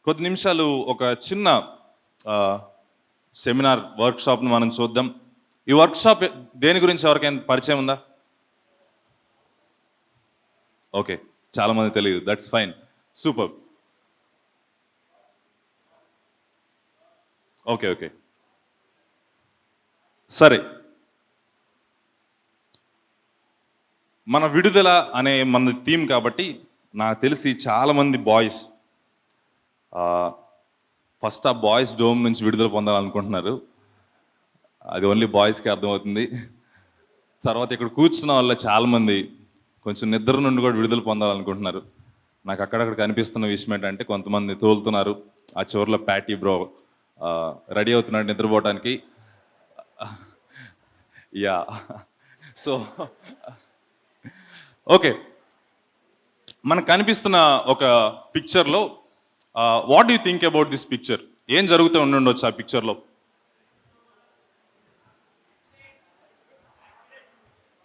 కొద్ది నిమిషాలు ఒక చిన్న సెమినార్ వర్క్షాప్ని మనం చూద్దాం. ఈ వర్క్షాప్ దేని గురించి ఎవరికైనా పరిచయం ఉందా? ఓకే, చాలామంది తెలియదు. That's fine, super. Okay okay సరే, మన విడుదల అనే మన థీమ్ కాబట్టి నాకు తెలిసి చాలామంది బాయ్స్ ఫస్ట్ ఆ బాయ్స్ డోమ్ నుంచి విడుదల పొందాలనుకుంటున్నారు. అది ఓన్లీ బాయ్స్కి అర్థమవుతుంది. తర్వాత ఇక్కడ కూర్చున్న వాళ్ళ చాలామంది కొంచెం నిద్ర నుండి కూడా విడుదల పొందాలనుకుంటున్నారు. నాకు అక్కడక్కడ కనిపిస్తున్న విషయం ఏంటంటే కొంతమంది తోలుతున్నారు, ఆ చివరిలో ప్యాటీ బ్రో రెడీ అవుతున్నాడు నిద్రపోవటానికి. యా, సో ఓకే, మనకు కనిపిస్తున్న ఒక పిక్చర్లో what you think about this picture? ఏం జరుగుతూ ఉండొచ్చు ఆ పిక్చర్లో?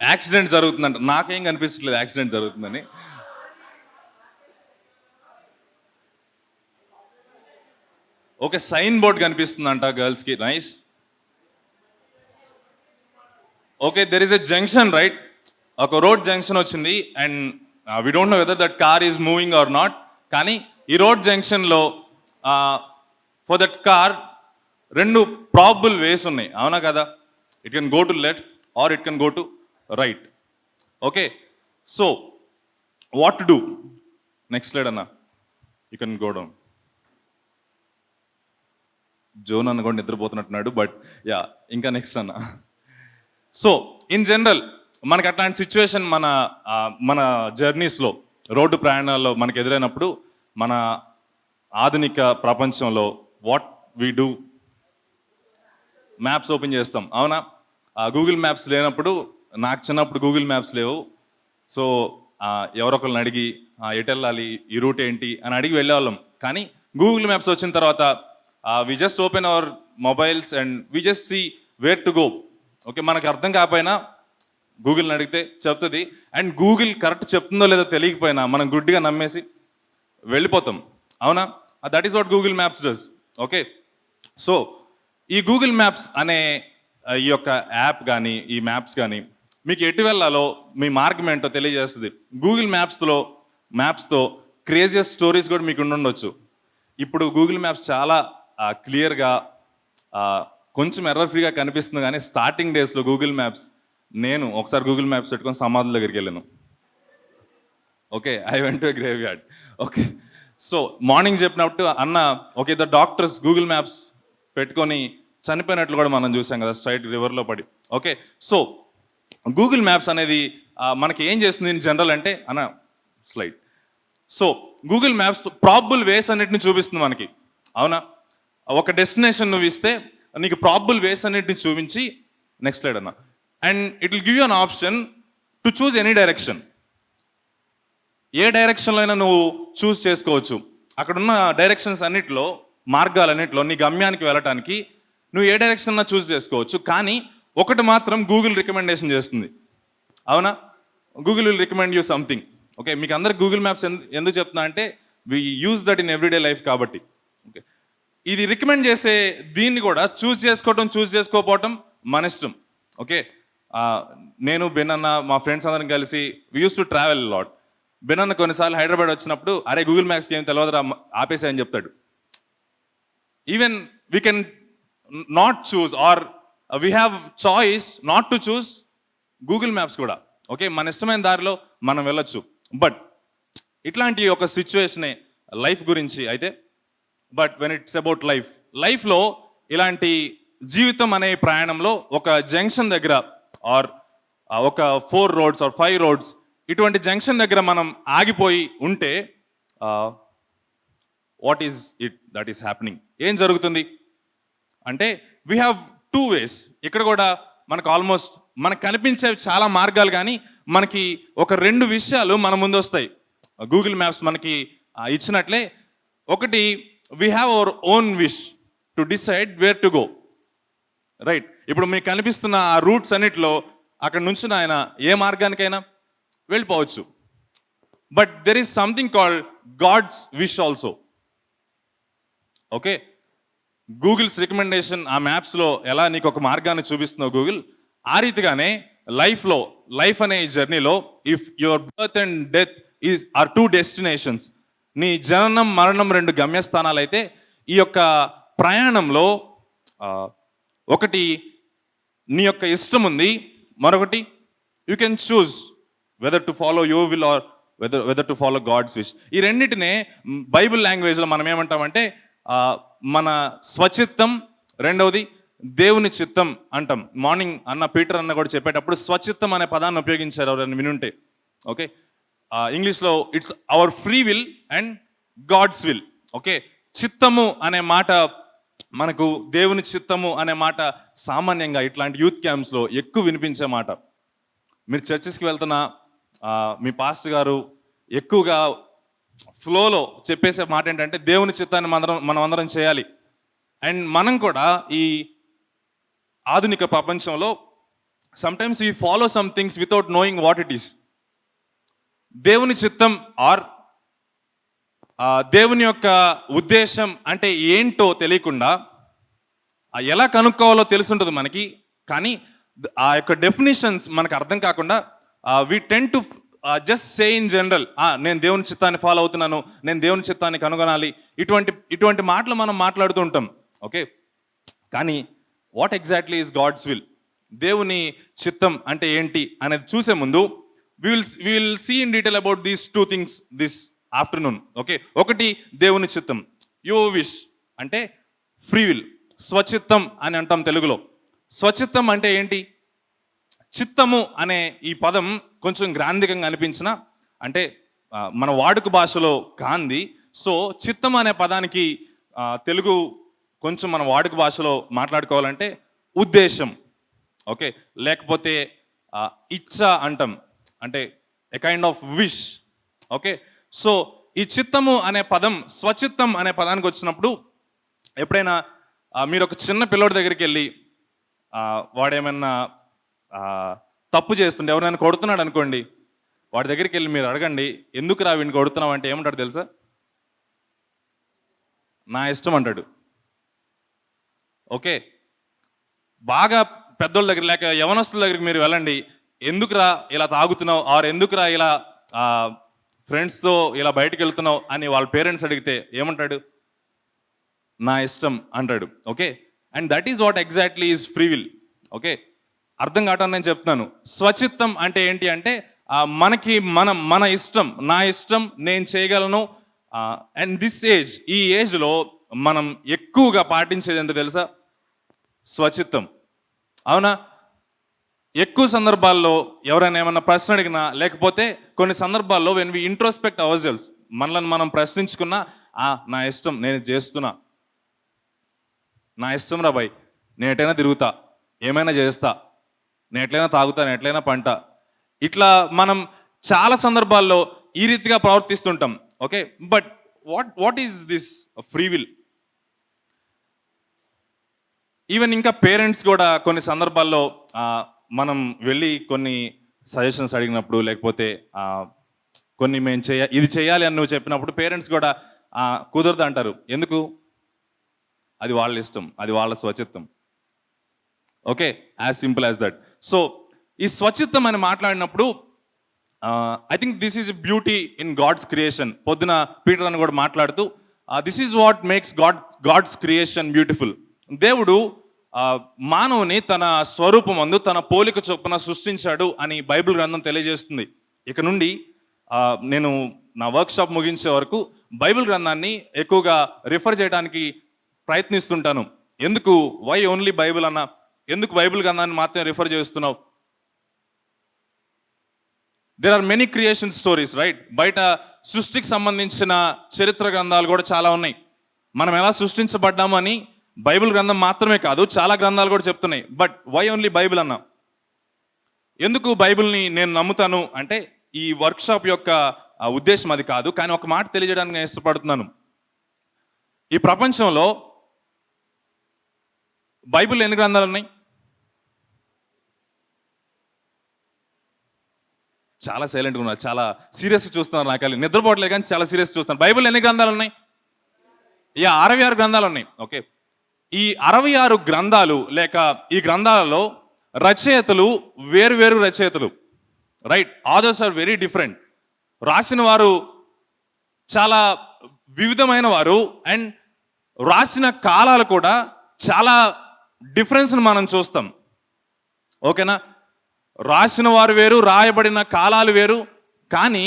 యాక్సిడెంట్ జరుగుతుందంట. నాకేం కనిపించట్లేదు యాక్సిడెంట్ జరుగుతుందని. ఓకే, సైన్ బోర్డ్ కనిపిస్తుందంట గర్ల్స్కి. Nice. Okay, there is a junction, right? ఒక రోడ్ జంక్షన్ వచ్చింది and we don't know whether that car is moving or not. కానీ ఈ రోడ్ జంక్షన్లో ఫర్ దట్ కార్ రెండు ప్రాబుల్ వేస్ ఉన్నాయి, అవునా కదా? It can go to left or it can go to right. Okay, so what to do? Next slide అన్న, you can go down. John అన్న కూడా నిద్రపోతున్నట్టున్నాడు, బట్ యా, ఇంకా నెక్స్ట్ అన్న. సో ఇన్ జనరల్ మనకి అట్లాంటి సిచ్యువేషన్ మన జర్నీస్లో, రోడ్డు ప్రయాణాల్లో మనకు ఎదురైనప్పుడు మన ఆధునిక ప్రపంచంలో what we do? Maps open చేస్తాం, అవునా? గూగుల్ మ్యాప్స్ లేనప్పుడు, నాకు చిన్నప్పుడు గూగుల్ మ్యాప్స్ లేవు. సో ఎవరొకరిని అడిగి ఎటు వెళ్ళాలి, ఈ రూట్ ఏంటి అని అడిగి వెళ్ళేవాళ్ళం. కానీ గూగుల్ మ్యాప్స్ వచ్చిన తర్వాత we just open our mobiles and we just see where to go. Okay, మనకు అర్థం కాకపోయినా గూగుల్ని అడిగితే చెప్తుంది. అండ్ గూగుల్ కరెక్ట్ చెప్తుందో లేదో తెలియకపోయినా మనం గుడ్డిగా నమ్మేసి వెళ్ళిపోతాం, అవునా? That is what Google maps does. Okay, so ఈ గూగుల్ మ్యాప్స్ అనే ఈ యొక్క యాప్ కానీ, ఈ మ్యాప్స్ కానీ మీకు ఎటు వెళ్ళాలో, మీ మార్గం ఏంటో తెలియజేస్తుంది. గూగుల్ మ్యాప్స్తో క్రేజియస్ స్టోరీస్ కూడా మీకు ఉండొచ్చు. ఇప్పుడు గూగుల్ మ్యాప్స్ చాలా క్లియర్గా, కొంచెం ఎర్రర్ ఫ్రీగా కనిపిస్తుంది. కానీ స్టార్టింగ్ డేస్లో గూగుల్ మ్యాప్స్, నేను ఒకసారి గూగుల్ మ్యాప్స్ పెట్టుకొని సమాధుల దగ్గరికి వెళ్ళాను. Okay, I went to a grave yard. Okay, so morning చెప్పినప్పుడు అన్న, okay, the doctors Google maps పెట్టుకొని చనిపోయినట్లు కూడా మనం చూసాం కదా, స్ట్రైట్ రివర్లో పడి. ఓకే, సో గూగుల్ మ్యాప్స్ అనేది మనకి ఏం చేస్తుంది ఇన్ జనరల్ అంటే, అన్న slide. So Google maps probable ways అన్నిటిని చూపిస్తుంది మనకి, అవునా? ఒక డెస్టినేషన్ నువ్వు ఇస్తే నీకు ప్రాబుల్ వేస్ అన్నిటిని చూపించి, నెక్స్ట్ స్లైడ్ అన్న, and it will give you an option to choose any direction. ఏ డైరెక్షన్లో అయినా నువ్వు చూస్ చేసుకోవచ్చు. అక్కడున్న డైరెక్షన్స్ అన్నిటిలో, మార్గాలన్నింటిలో నీ గమ్యానికి వెళ్ళటానికి నువ్వు ఏ డైరెక్షన్ చూస్ చేసుకోవచ్చు. కానీ ఒకటి మాత్రం గూగుల్ రికమెండేషన్ చేస్తుంది, అవునా? Google will recommend you something. Okay, మీకు అందరికి గూగుల్ మ్యాప్స్ ఎందుకు చెప్తున్నా అంటే, we use that in everyday life కాబట్టి. ఓకే, ఇది రికమెండ్ చేసే దీన్ని కూడా చూస్ చేసుకోకపోవటం మన ఇష్టం. ఓకే, నేను బెన్ అన్న, మా ఫ్రెండ్స్ అందరం కలిసి we use to travel lot. Ben అన్న కొన్నిసార్లు హైదరాబాద్ వచ్చినప్పుడు, అరే గూగుల్ మ్యాప్స్కి ఏం తెలియదురా, ఆపేసాయని చెప్తాడు. Even we can not choose or we have choice not to choose Google maps కూడా. ఓకే, మన ఇష్టమైన దారిలో మనం వెళ్ళొచ్చు. బట్ ఇట్లాంటి ఒక సిచ్యువేషనే లైఫ్ గురించి అయితే. బట్ వెన్ ఇట్స్ అబౌట్ లైఫ్లో ఇలాంటి జీవితం అనే ప్రయాణంలో ఒక జంక్షన్ దగ్గర ఆర్ ఒక 4 roads ఆర్ 5 roads ఇటువంటి జంక్షన్ దగ్గర మనం ఆగిపోయి ఉంటే what is it that is happening? ఏం జరుగుతుంది అంటే, వీ హ్యావ్ 2 ways. ఇక్కడ కూడా మనకు ఆల్మోస్ట్ మనకు కనిపించే చాలా మార్గాలు, కానీ మనకి ఒక 2 విషయాలు మన ముందు వస్తాయి గూగుల్ మ్యాప్స్ మనకి ఇచ్చినట్లే. ఒకటి, we have our own wish to decide wear to go, right? ఇప్పుడు మీకు కనిపిస్తున్న ఆ రూట్స్ అన్నిటిలో అక్కడ నుంచి ఆయన ఏ మార్గానికైనా వెళ్ళిపోవచ్చు. But there is something called God's wish also. Okay, Google's recommendation ఆ మ్యాప్స్లో ఎలా నీకు ఒక మార్గాన్ని చూపిస్తుందో గూగుల్, ఆ రీతిగానే లైఫ్ అనే ఈ జర్నీలో if your birth and death are two destinations, నీ జననం మరణం రెండు గమ్యస్థానాలు అయితే, ఈ యొక్క ప్రయాణంలో ఆ, ఒకటి నీ యొక్క ఇష్టం ఉంది, మరొకటి you can choose whether to follow your will or whether to follow God's wish. ఈ రెండింటినే బైబిల్ లాంగ్వేజ్లో మనం ఏమంటామంటే మన స్వచిత్తం, రెండవది దేవుని చిత్తం అంటాం. మార్నింగ్ పీటర్ అన్న కూడా చెప్పేటప్పుడు స్వచిత్తం అనే పదాన్ని ఉపయోగించారు, ఎవరైనా వినుంటే. ఓకే, ఇంగ్లీష్లో it's our free will and God's will. Okay, చిత్తము అనే మాట మనకు, దేవుని చిత్తము అనే మాట సామాన్యంగా ఇట్లాంటి యూత్ క్యాంప్స్లో ఎక్కువ వినిపించే మాట. మీరు చర్చెస్కి వెళ్తున్న మీ పాస్టర్ గారు ఎక్కువగా ఫ్లోలో చెప్పేసే మాట ఏంటంటే దేవుని చిత్తాన్ని మనం అందరం చేయాలి. అండ్ మనం కూడా ఈ ఆధునిక ప్రపంచంలో sometimes we follow some things without knowing what it is. దేవుని చిత్తం ఆర్ దేవుని యొక్క ఉద్దేశం అంటే ఏంటో తెలియకుండా ఎలా కనుక్కోవాలో తెలుసుంటుంది మనకి, కానీ ఆ యొక్క డెఫినేషన్స్ మనకు అర్థం కాకుండా we tend to just say in general, నేను దేవుని చిత్తాన్ని ఫాలో అవుతున్నాను, నేను దేవుని చిత్తాన్ని కనుగొనాలి, ఇటువంటి మాటలు మనం మాట్లాడుతూ ఉంటాం. ఓకే, కానీ what exactly is God's will, దేవుని చిత్తం అంటే ఏంటి అనేది చూసే ముందు will see in detail about these two things this afternoon. Okay, ఒకటి దేవుని చిత్తం, యువర్ విష్ అంటే ఫ్రీ విల్, స్వచిత్తం అని అంటాం తెలుగులో. స్వచిత్తం అంటే ఏంటి? చిత్తము అనే ఈ పదం కొంచెం గ్రాంధికంగా అనిపించిన, అంటే మన వాడుక భాషలో కాంది. సో చిత్తం అనే పదానికి తెలుగు కొంచెం మన వాడుక భాషలో మాట్లాడుకోవాలంటే ఉద్దేశం, ఓకే, లేకపోతే ఇచ్చ అంటాం, అంటే a kind of wish. Okay, so ఈ చిత్తము అనే పదం స్వచిత్తం అనే పదానికి వచ్చినప్పుడు, ఎప్పుడైనా మీరు ఒక చిన్న పిల్లోడి దగ్గరికి వెళ్ళి వాడేమన్నా తప్పు చేస్తుంటే, ఎవరైనా కొడుతున్నాడు అనుకోండి, వాడి దగ్గరికి వెళ్ళి మీరు అడగండి, ఎందుకు వీడిని కొడుతున్నావు అంటే ఏమంటాడు తెలుసా? నా ఇష్టం అంటాడు. ఓకే, బాగా పెద్దోళ్ళ దగ్గర లేక యవనస్తుల దగ్గరికి మీరు వెళ్ళండి, ఎందుకురా ఇలా తాగుతున్నావు ఆర్ ఎందుకురా ఇలా ఫ్రెండ్స్తో ఇలా బయటకు వెళ్తున్నావు అని వాళ్ళ పేరెంట్స్ అడిగితే ఏమంటాడు? నా ఇష్టం అంటాడు. Okay, and that is what exactly is free will. Okay, అర్థం కావటం నేను చెప్తున్నాను. స్వచిత్తం అంటే ఏంటి అంటే మనకి మన ఇష్టం, నా ఇష్టం, నేను చేయగలను. అండ్ దిస్ ఏజ్, ఈ ఏజ్లో మనం ఎక్కువగా పాటించేది ఏంటో తెలుసా? స్వచిత్తం. అవునా? ఎక్కువ సందర్భాల్లో ఎవరైనా ఏమన్నా ప్రశ్న అడిగినా, లేకపోతే కొన్ని సందర్భాల్లో when we introspect ourselves, మనల్ని మనం ప్రశ్నించుకున్నా, నా ఇష్టం, నేను చేస్తున్నా, నా ఇష్టం రా భయ్, నేను ఎటైనా తిరుగుతా, ఏమైనా చేస్తా, నేను ఎట్లయినా తాగుతా, నేను ఎట్లయినా పంట, ఇట్లా మనం చాలా సందర్భాల్లో ఈ రీతిగా ప్రవర్తిస్తుంటాం. Okay, but what is this free will? Even ఇంకా పేరెంట్స్ కూడా కొన్ని సందర్భాల్లో మనం వెళ్ళి కొన్ని సజెషన్స్ అడిగినప్పుడు, లేకపోతే కొన్ని మేము ఇది చేయాలి అని నువ్వు చెప్పినప్పుడు పేరెంట్స్ కూడా కుదరదు అంటారు. ఎందుకు? అది వాళ్ళ ఇష్టం, అది వాళ్ళ స్వచిత్తం. Okay, as simple as that. So ఈ స్వచిత్తం అని మాట్లాడినప్పుడు I think this is beauty in God's creation. పొద్దున పీటర్ అని కూడా మాట్లాడుతూ this is what makes God's creation beautiful. దేవుడు మానవుని తన స్వరూపమందు తన పోలిక చొప్పున సృష్టించాడు అని బైబిల్ గ్రంథం తెలియజేస్తుంది. ఇక నుండి నేను నా వర్క్షాప్ ముగించే వరకు బైబిల్ గ్రంథాన్ని ఎక్కువగా రిఫర్ చేయడానికి ప్రయత్నిస్తుంటాను. ఎందుకు? వై ఓన్లీ బైబిల్ అన్న? ఎందుకు బైబిల్ గ్రంథాన్ని మాత్రమే రిఫర్ చేస్తున్నావు? There are many creation stories, right? బయట సృష్టికి సంబంధించిన చరిత్ర గ్రంథాలు కూడా చాలా ఉన్నాయి. మనం ఎలా సృష్టించబడ్డాము అని బైబిల్ గ్రంథం మాత్రమే కాదు, చాలా గ్రంథాలు కూడా చెప్తున్నాయి. బట్ వై ఓన్లీ బైబిల్ అన్నా? ఎందుకు బైబిల్ని నేను నమ్ముతాను అంటే, ఈ వర్క్షాప్ యొక్క ఉద్దేశం అది కాదు, కానీ ఒక మాట తెలియజేయడానికి నేను ఇష్టపడుతున్నాను. ఈ ప్రపంచంలో బైబిల్ ఎన్ని గ్రంథాలు ఉన్నాయి? చాలా సైలెంట్గా ఉన్నారు, చాలా సీరియస్గా చూస్తున్నారు. నాకు నిద్రపోవట్లేదు కానీ చాలా సీరియస్గా చూస్తున్నారు. బైబిల్ ఎన్ని గ్రంథాలు ఉన్నాయి? 66 గ్రంథాలు ఉన్నాయి. ఓకే, ఈ 66 గ్రంథాలు లేక ఈ గ్రంథాలలో రచయితలు వేరు వేరు రచయితలు, right? Authors are very different. రాసిన వారు చాలా వివిధమైన వారు, అండ్ రాసిన కాలాలు కూడా చాలా డిఫరెన్స్ని మనం చూస్తాం. ఓకేనా? రాసిన వారు వేరు, రాయబడిన కాలాలు వేరు, కానీ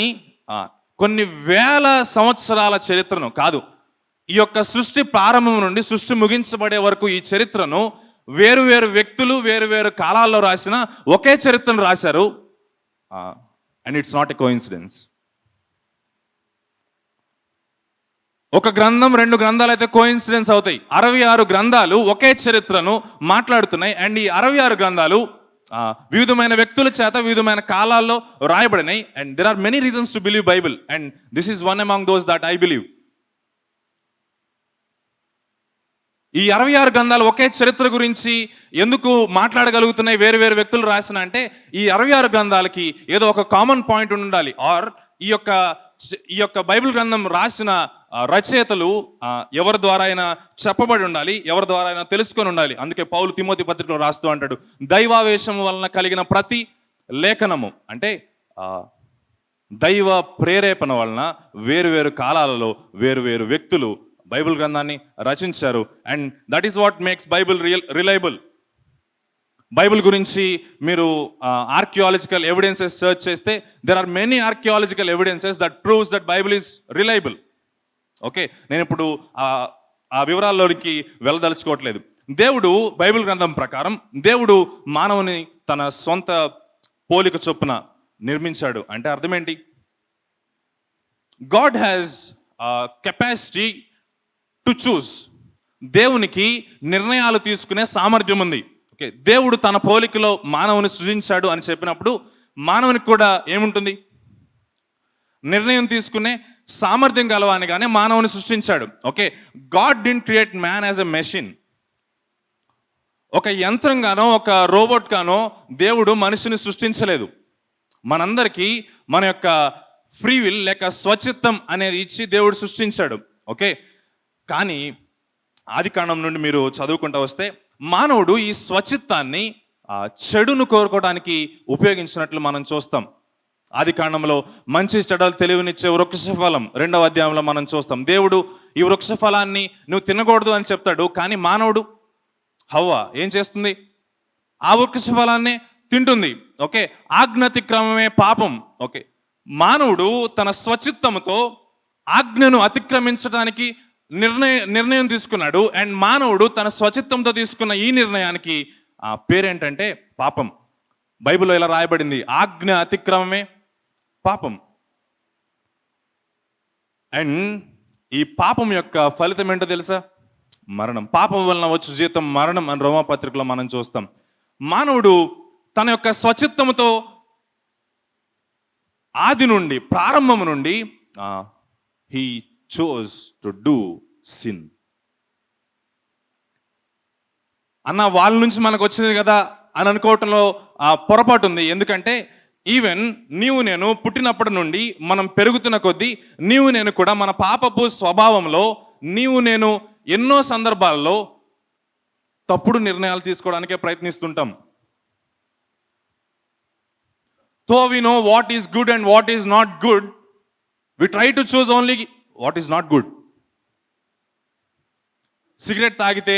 కొన్ని వేల సంవత్సరాల చరిత్రను కాదు, ఈ యొక్క సృష్టి ప్రారంభం నుండి సృష్టి ముగించబడే వరకు ఈ చరిత్రను వేరు వేరు వ్యక్తులు వేరు వేరు కాలాల్లో రాసిన ఒకే చరిత్రను రాశారు. And it's not a coincidence. ఒక గ్రంథం 2 గ్రంథాలు అయితే కోఇన్సిడెన్స్ అవుతాయి. 66 గ్రంథాలు ఒకే చరిత్రను మాట్లాడుతున్నాయి. అండ్ ఈ 66 గ్రంథాలు వివిధమైన వ్యక్తుల చేత వివిధమైన కాలాల్లో రాయబడినాయి. And there are many reasons to believe Bible, and this is one among those that I believe. ఈ 66 గ్రంథాలు ఒకే చరిత్ర గురించి ఎందుకు మాట్లాడగలుగుతున్నాయి వేరు వేరు వ్యక్తులు రాసిన అంటే, ఈ 66 గ్రంథాలకి ఏదో ఒక కామన్ పాయింట్ ఉండాలి, ఆర్ ఈ యొక్క బైబిల్ గ్రంథం రాసిన రచయితలు ఎవరి ద్వారా అయినా చెప్పబడి ఉండాలి, ఎవరి ద్వారా అయినా తెలుసుకొని ఉండాలి. అందుకే పౌలు తిమోతి పత్రికలో రాస్తూ అంటాడు, దైవావేశం వలన కలిగిన ప్రతి లేఖనము అంటే దైవ ప్రేరేపణ వలన వేరు వేరు కాలాలలో వేరు వేరు వ్యక్తులు బైబిల్ గ్రంథాన్ని రచించారు. And that is what makes Bible reliable. Bible గురించి మీరు ఆర్కియాలజికల్ ఎవిడెన్సెస్ సర్చ్ చేస్తే there are many archaeological evidences that proves that Bible is reliable. Okay, నేను ఇప్పుడు ఆ వివరాల్లోనికి వెళ్ళదలుచుకోవట్లేదు. దేవుడు బైబిల్ గ్రంథం ప్రకారం దేవుడు మానవుని తన సొంత పోలిక చొప్పున నిర్మించాడు. అంటే అర్థం ఏంటి? గాడ్ హ్యాస్ కెపాసిటీ టు చూస్. దేవునికి నిర్ణయాలు తీసుకునే సామర్థ్యం ఉంది. ఓకే, దేవుడు తన పోలికలో మానవుని సృజించాడు అని చెప్పినప్పుడు మానవునికి కూడా ఏముంటుంది? నిర్ణయం తీసుకునే సామర్థ్యం గలవానిగానే మానవుని సృష్టించాడు. Okay, God didn't create man as a machine. ఒక యంత్రంగానో ఒక రోబోట్ గానో దేవుడు మనిషిని సృష్టించలేదు. మనందరికీ మన యొక్క ఫ్రీ విల్ లేక స్వచిత్తం అనేది ఇచ్చి దేవుడు సృష్టించాడు. ఓకే, కానీ ఆది కాండం నుండి మీరు చదువుకుంటూ వస్తే మానవుడు ఈ స్వచిత్తాన్ని చెడును కోరుకోవడానికి ఉపయోగించినట్లు మనం చూస్తాం. ఆది కాండంలో మంచి చెడ్డలు తెలివినిచ్చే వృక్షఫలం 2వ అధ్యాయంలో మనం చూస్తాం. దేవుడు ఈ వృక్షఫలాన్ని నువ్వు తినకూడదు అని చెప్తాడు, కానీ మానవుడు హవ్వ ఏం చేస్తుంది? ఆ వృక్షఫలాన్ని తింటుంది. ఓకే, ఆజ్ఞాతిక్రమమే పాపం. ఓకే, మానవుడు తన స్వచిత్తముతో ఆజ్ఞను అతిక్రమించడానికి నిర్ణయం తీసుకున్నాడు. అండ్ మానవుడు తన స్వచిత్తంతో తీసుకున్న ఈ నిర్ణయానికి పేరేంటంటే పాపం. బైబిల్లో ఇలా రాయబడింది, ఆజ్ఞ అతిక్రమమే పాపం. అండ్ ఈ పాపం యొక్క ఫలితం ఏంటో తెలుసా? మరణం. పాపం వలన వచ్చు జీతం మరణం అని రోమాపత్రికలో మనం చూస్తాం. మానవుడు తన యొక్క స్వచిత్తముతో ఆది నుండి ప్రారంభం నుండి he chose to do sin. అన్న వాళ్ళ నుంచి మనకు వచ్చింది కదా అని అనుకోవటంలో పొరపాటు ఉంది. ఎందుకంటే ఈవెన్ నీవు నేను పుట్టినప్పటి నుండి మనం పెరుగుతున్న కొద్దీ నీవు నేను కూడా మన పాపపు స్వభావంలో నీవు నేను ఎన్నో సందర్భాల్లో తప్పుడు నిర్ణయాలు తీసుకోవడానికే ప్రయత్నిస్తుంటాం. Though we know what is good and what is not good, we try to choose only what is not good. Cigarette తాగితే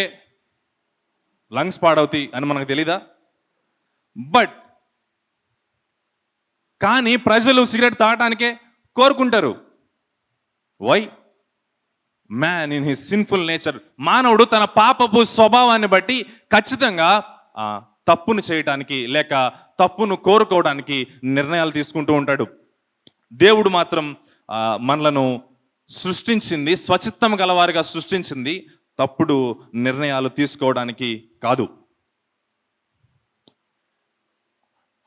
లంగ్స్ పాడవుతాయి అని మనకు తెలీదా? బట్ కానీ ప్రజలు సిగరెట్ తాగటానికే కోరుకుంటారు. Why? Man in his sinful nature. మానవుడు తన పాపపు స్వభావాన్ని బట్టి ఖచ్చితంగా తప్పును చేయటానికి లేక తప్పును కోరుకోవడానికి నిర్ణయాలు తీసుకుంటూ ఉంటాడు. దేవుడు మాత్రం మనలను సృష్టించింది, స్వచిత్తం గలవారిగా సృష్టించింది తప్పుడు నిర్ణయాలు తీసుకోవడానికి కాదు.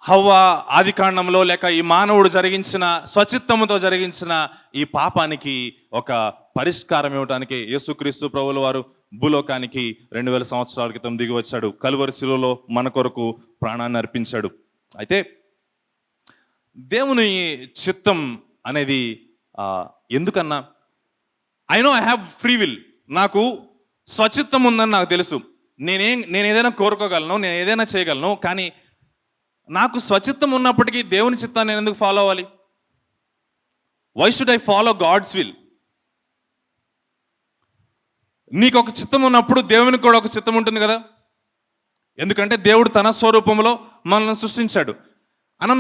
హవ్వ ఆది కాండంలో లేక ఈ మానవుడు జరిగించిన స్వచిత్తముతో జరిగించిన ఈ పాపానికి ఒక పరిష్కారం ఇవ్వడానికి యేసుక్రీస్తు ప్రభువుల వారు భూలోకానికి 2000 సంవత్సరాల క్రితం దిగి వచ్చాడు. కలువరి శిలువలో మన కొరకు ప్రాణాన్ని అర్పించాడు. అయితే దేవుని చిత్తం అనేది ఎందుకన్నా, I know I have free will. నాకు స్వచిత్తం ఉందని నాకు తెలుసు. నేను ఏదైనా కోరుకోగలను, నేను ఏదైనా చేయగలను. కానీ నాకు స్వచిత్తం ఉన్నప్పటికీ దేవుని చిత్తాన్ని నేను ఎందుకు ఫాలో అవ్వాలి? Why should I follow God's will? నీకు ఒక చిత్తం ఉన్నప్పుడు దేవునికి కూడా ఒక చిత్తం ఉంటుంది కదా. ఎందుకంటే దేవుడు తన స్వరూపంలో మనల్ని సృష్టించాడు.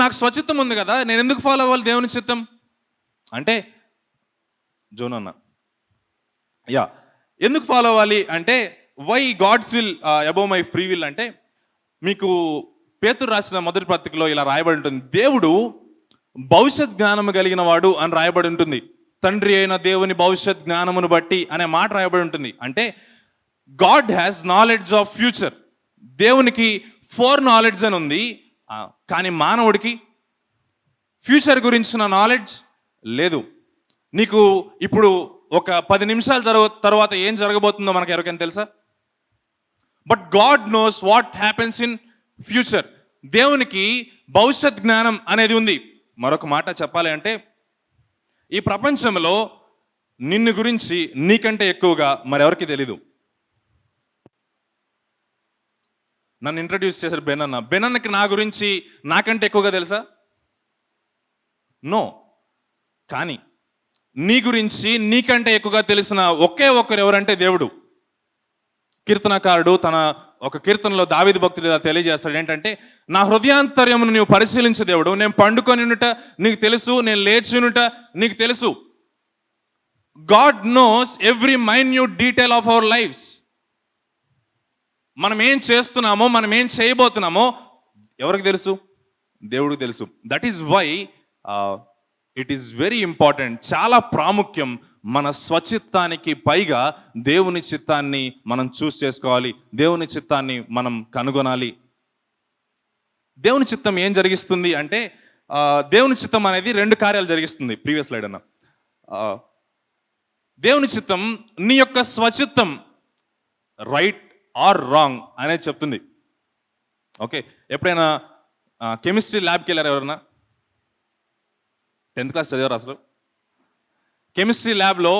నాకు స్వచిత్తం ఉంది కదా, నేను ఎందుకు ఫాలో అవ్వాలి దేవుని చిత్తం అంటే? జోన్ అన్న ఎందుకు ఫాలో అవ్వాలి అంటే, why God's will above my free will అంటే, మీకు పేతురు రాసిన మొదటి పత్రికలో ఇలా రాయబడి ఉంటుంది, దేవుడు భవిష్యత్ జ్ఞానము కలిగిన వాడు అని రాయబడి ఉంటుంది. తండ్రి అయిన దేవుని భవిష్యత్ జ్ఞానమును బట్టి అనే మాట రాయబడి ఉంటుంది. అంటే God has knowledge of future. దేవునికి ఫోర్ నాలెడ్జ్ అని ఉంది, కానీ మానవుడికి ఫ్యూచర్ గురించిన నాలెడ్జ్ లేదు. నీకు ఇప్పుడు ఒక 10 నిమిషాల తర్వాత ఏం జరగబోతుందో మనకు ఎవరికైనా తెలుసా? But God knows what happens in future. దేవునికి భవిష్యత్ జ్ఞానం అనేది ఉంది. మరొక మాట చెప్పాలి అంటే, ఈ ప్రపంచంలో నిన్ను గురించి నీకంటే ఎక్కువగా మరెవరికి తెలీదు. నన్ను ఇంట్రడ్యూస్ చేశారు బెన్ అన్నకి నా గురించి నాకంటే ఎక్కువగా తెలుసా? నో. కానీ నీ గురించి నీకంటే ఎక్కువగా తెలిసిన ఒకే ఒక్కరు ఎవరంటే దేవుడు. కీర్తనకారుడు తన ఒక కీర్తనలో దావీదు భక్తుడు ఇలా తెలియజేస్తాడు ఏంటంటే, నా హృదయాంతర్యమును నీవు పరిశీలించు దేవుడు. నేను పండుకొని ఉండుట నీకు తెలుసు, నేను లేచి ఉండుట నీకు తెలుసు. God knows every minute detail of our lives. మనం ఏం చేస్తున్నామో, మనం ఏం చేయబోతున్నామో ఎవరికి తెలుసు? దేవుడికి తెలుసు. That is why it is very important, చాలా ప్రాముఖ్యం. మన స్వచిత్తానికి పైగా దేవుని చిత్తాన్ని మనం చూస్ చేసుకోవాలి, దేవుని చిత్తాన్ని మనం కనుగొనాలి. దేవుని చిత్తం ఏం జరిగిస్తుంది అంటే, దేవుని చిత్తం అనేది 2 కార్యాలు జరిగిస్తుంది. ప్రీవియస్ స్లైడ్ అన్న, దేవుని చిత్తం నీ యొక్క స్వచిత్తం రైట్ ఆర్ రాంగ్ అనేది చెప్తుంది. ఓకే, ఎప్పుడైనా కెమిస్ట్రీ ల్యాబ్కి వెళ్ళారు ఎవరన్నా? 10th క్లాస్ చదివారు అసలు? కెమిస్ట్రీ ల్యాబ్లో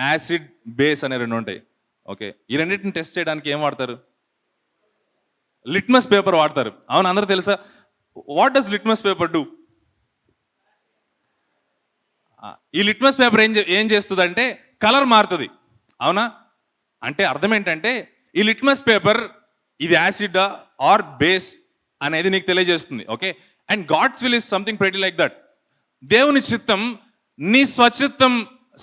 యాసిడ్, బేస్ అనే 2 ఉంటాయి. ఓకే, ఈ రెండింటిని టెస్ట్ చేయడానికి ఏం వాడతారు? లిట్మస్ పేపర్ వాడతారు. అవును, అందరూ తెలుసా? What does litmus paper do? ఈ లిట్మస్ పేపర్ ఏం చేస్తుంది అంటే కలర్ మారుతుంది. అవునా? అంటే అర్థం ఏంటంటే, ఈ లిట్మస్ పేపర్ ఇది యాసిడ్ ఆర్ బేస్ అనేది నీకు తెలియజేస్తుంది. Okay, and God's will is something pretty like that. దేవుని చిత్తం నీ స్వచిత్తం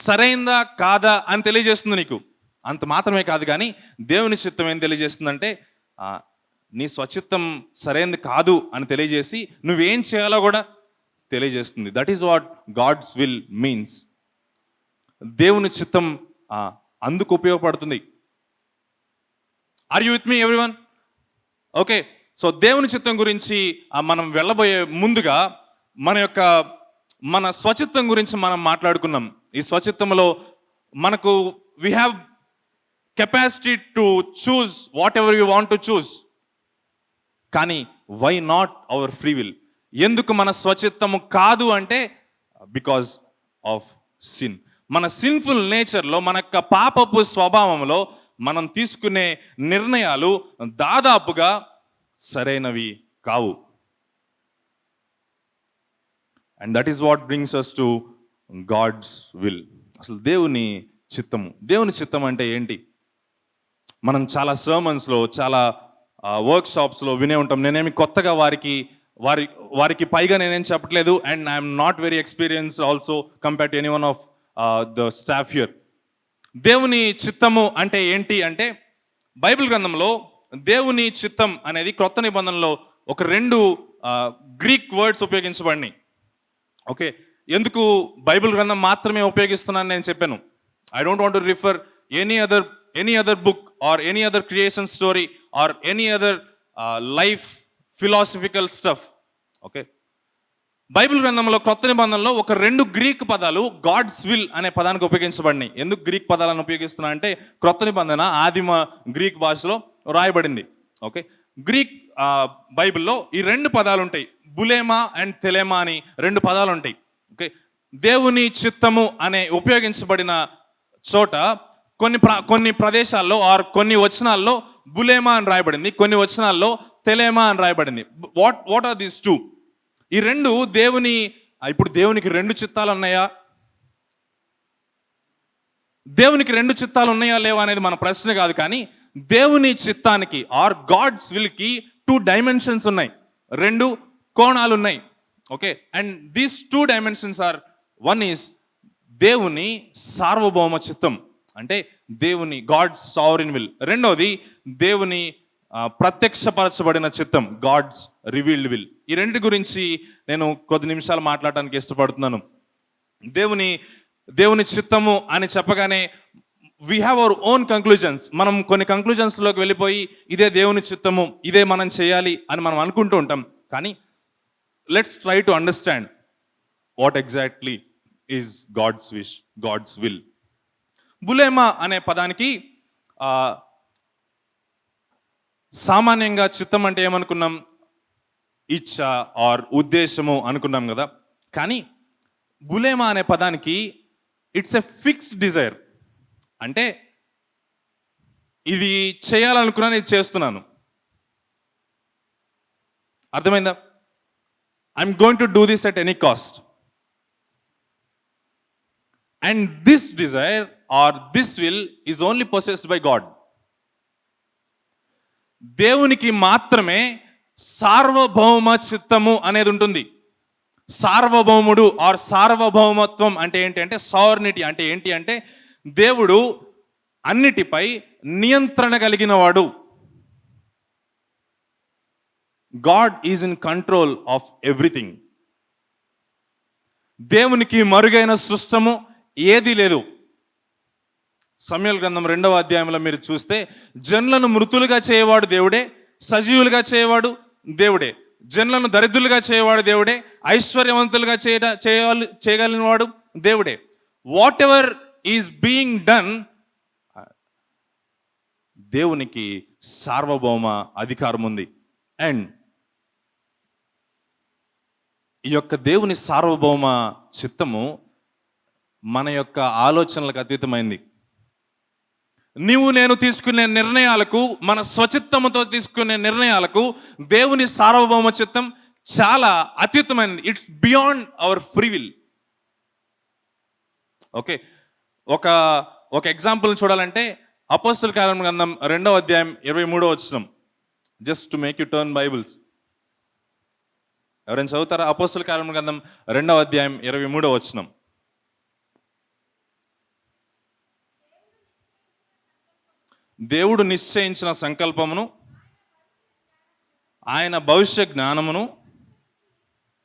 సరైందా కాదా అని తెలియజేస్తుంది నీకు. అంత మాత్రమే కాదు, కానీ దేవుని చిత్తం ఏం తెలియజేస్తుందంటే, నీ స్వచిత్తం సరైనది కాదు అని తెలియజేసి నువ్వేం చేయాలో కూడా తెలియజేస్తుంది. That is what God's will means. దేవుని చిత్తం అందుకు ఉపయోగపడుతుంది. Are you with me everyone? Okay, so దేవుని చిత్తం గురించి మనం వెళ్ళబోయే ముందుగా మన స్వచిత్తం గురించి మనం మాట్లాడుకున్నాం. ఈ స్వచిత్తంలో మనకు we have capacity to choose whatever you want to choose. కానీ why not our free will? ఎందుకు మన స్వచిత్తము కాదు అంటే, బికాజ్ ఆఫ్ సిన్. మన సిన్ఫుల్ నేచర్లో, మన యొక్క పాపపు స్వభావంలో మనం తీసుకునే నిర్ణయాలు దాదాపుగా సరైనవి కావు. And that is what brings us to God's will. అసలు దేవుని చిత్తం అంటే ఏంటి? మనం చాలా సర్మన్స్లో, చాలా వర్క్షాప్స్లో వినే ఉంటాం. నేనేమి కొత్తగా వారికి పైగా నేనేం చెప్పట్లేదు. And I'm not very experienced also compare to any one of the staff here. దేవుని చిత్తము అంటే ఏంటి అంటే, బైబిల్ గ్రంథంలో దేవుని చిత్తం అనేది క్రొత్త నిబంధనలో ఒక 2 గ్రీక్ వర్డ్స్ ఉపయోగించబడినాయి. ఓకే, ఎందుకు బైబిల్ గ్రంథం మాత్రమే ఉపయోగిస్తున్నాను నేను చెప్పాను. I don't want to refer any other book or any other creation story or any other life philosophical stuff. Okay, Bible గ్రంథంలో క్రొత్త నిబంధనలో ఒక 2 గ్రీక్ పదాలు గాడ్స్ విల్ అనే పదానికి ఉపయోగించబడినాయి. ఎందుకు గ్రీక్ పదాలను ఉపయోగిస్తున్నా అంటే, క్రొత్త నిబంధన ఆదిమ గ్రీక్ భాషలో రాయబడింది. ఓకే, గ్రీక్ బైబిల్లో ఈ 2 పదాలు ఉంటాయి. బులేమా అండ్ తెలేమా అని 2 పదాలు ఉంటాయి. ఓకే, దేవుని చిత్తము అనే ఉపయోగించబడిన చోట కొన్ని ప్రదేశాల్లో ఆర్ కొన్ని వచనాల్లో బులేమా అని రాయబడింది, కొన్ని వచనాల్లో తెలేమా అని రాయబడింది. What are these two? ఈ రెండు ఇప్పుడు దేవునికి రెండు చిత్తాలు ఉన్నాయా? దేవునికి రెండు చిత్తాలు ఉన్నాయా లేవా అనేది మన ప్రశ్న కాదు. కానీ దేవుని చిత్తానికి ఆర్ గాడ్స్ విల్కి 2 డైమెన్షన్స్ ఉన్నాయి, 2 కోణాలు ఉన్నాయి. Okay, and these 2 dimensions are, one is దేవుని సార్వభౌమ చిత్తం, అంటే దేవుని గాడ్స్ సావరిన్ విల్. రెండోది దేవుని ప్రత్యక్షపరచబడిన చిత్తం, గాడ్స్ రివీల్డ్ విల్. ఈ రెండింటి గురించి నేను కొద్ది నిమిషాలు మాట్లాడటానికి ఇష్టపడుతున్నాను. దేవుని చిత్తము అని చెప్పగానే we have our own conclusions. మనం కొన్ని కంక్లూజన్స్లోకి వెళ్ళిపోయి ఇదే దేవుని చిత్తము, ఇదే మనం చేయాలి అని మనం అనుకుంటూ ఉంటాం. కానీ let's try to understand what exactly is God's wish, God's will. బులేమా అనే పదానికి సామాన్యంగా చిత్తం అంటే ఏమనుకున్నాం? ఇచ్చ ఆర్ ఉద్దేశము అనుకున్నాం కదా. కానీ బులేమా అనే పదానికి ఇట్స్ ఎ ఫిక్స్డ్ డిజైర్, అంటే ఇది చేయాలనుకున్నాను, ఇది చేస్తున్నాను. అర్థమైందా? I'm going to do this at any cost. And this desire or this will is only possessed by God. దేవునికి మాత్రమే సార్వభౌమ చిత్తము అనేది ఉంటుంది. సార్వభౌముడు ఆర్ సార్వభౌమత్వం అంటే ఏంటి అంటే సావర్నిటీ అంటే ఏంటి అంటే దేవుడు అన్నిటిపై నియంత్రణ కలిగిన వాడు. God is in control of everything. దేవునికి మరుగైన సృష్టము ఏది లేదు. సమూయేలు గ్రంథం 2వ అధ్యాయంలో మీరు చూస్తే జనులను మృతులుగా చేయవాడు దేవుడే, సజీవులుగా చేయవాడు దేవుడే, జనులను దరిద్రులుగా చేయవాడు దేవుడే, ఐశ్వర్యవంతులుగా చేయగలిగిన వాడు దేవుడే. What ever is being done, దేవునికి సార్వభౌమ అధికారం ఉంది. అండ్ ఈ యొక్క దేవుని సార్వభౌమ చిత్తము మన యొక్క ఆలోచనలకు అతీతమైంది. నేను తీసుకునే నిర్ణయాలకు, మన స్వచిత్తముతో తీసుకునే నిర్ణయాలకు దేవుని సార్వభౌమ చిత్తం చాలా అత్యుత్తమైనది. It's beyond our free will. Okay, ఒక ఎగ్జాంపుల్ చూడాలంటే అపోస్తల కార్యముల గ్రంథం 2వ అధ్యాయం 23వ వచనం. Just to make you turn Bibles. ఎవరైనా చదువుతారా? అపోస్తల కార్యముల గ్రంథం 2వ అధ్యాయం 23వ వచనం. దేవుడు నిశ్చయించిన సంకల్పమును, ఆయన భవిష్య జ్ఞానమును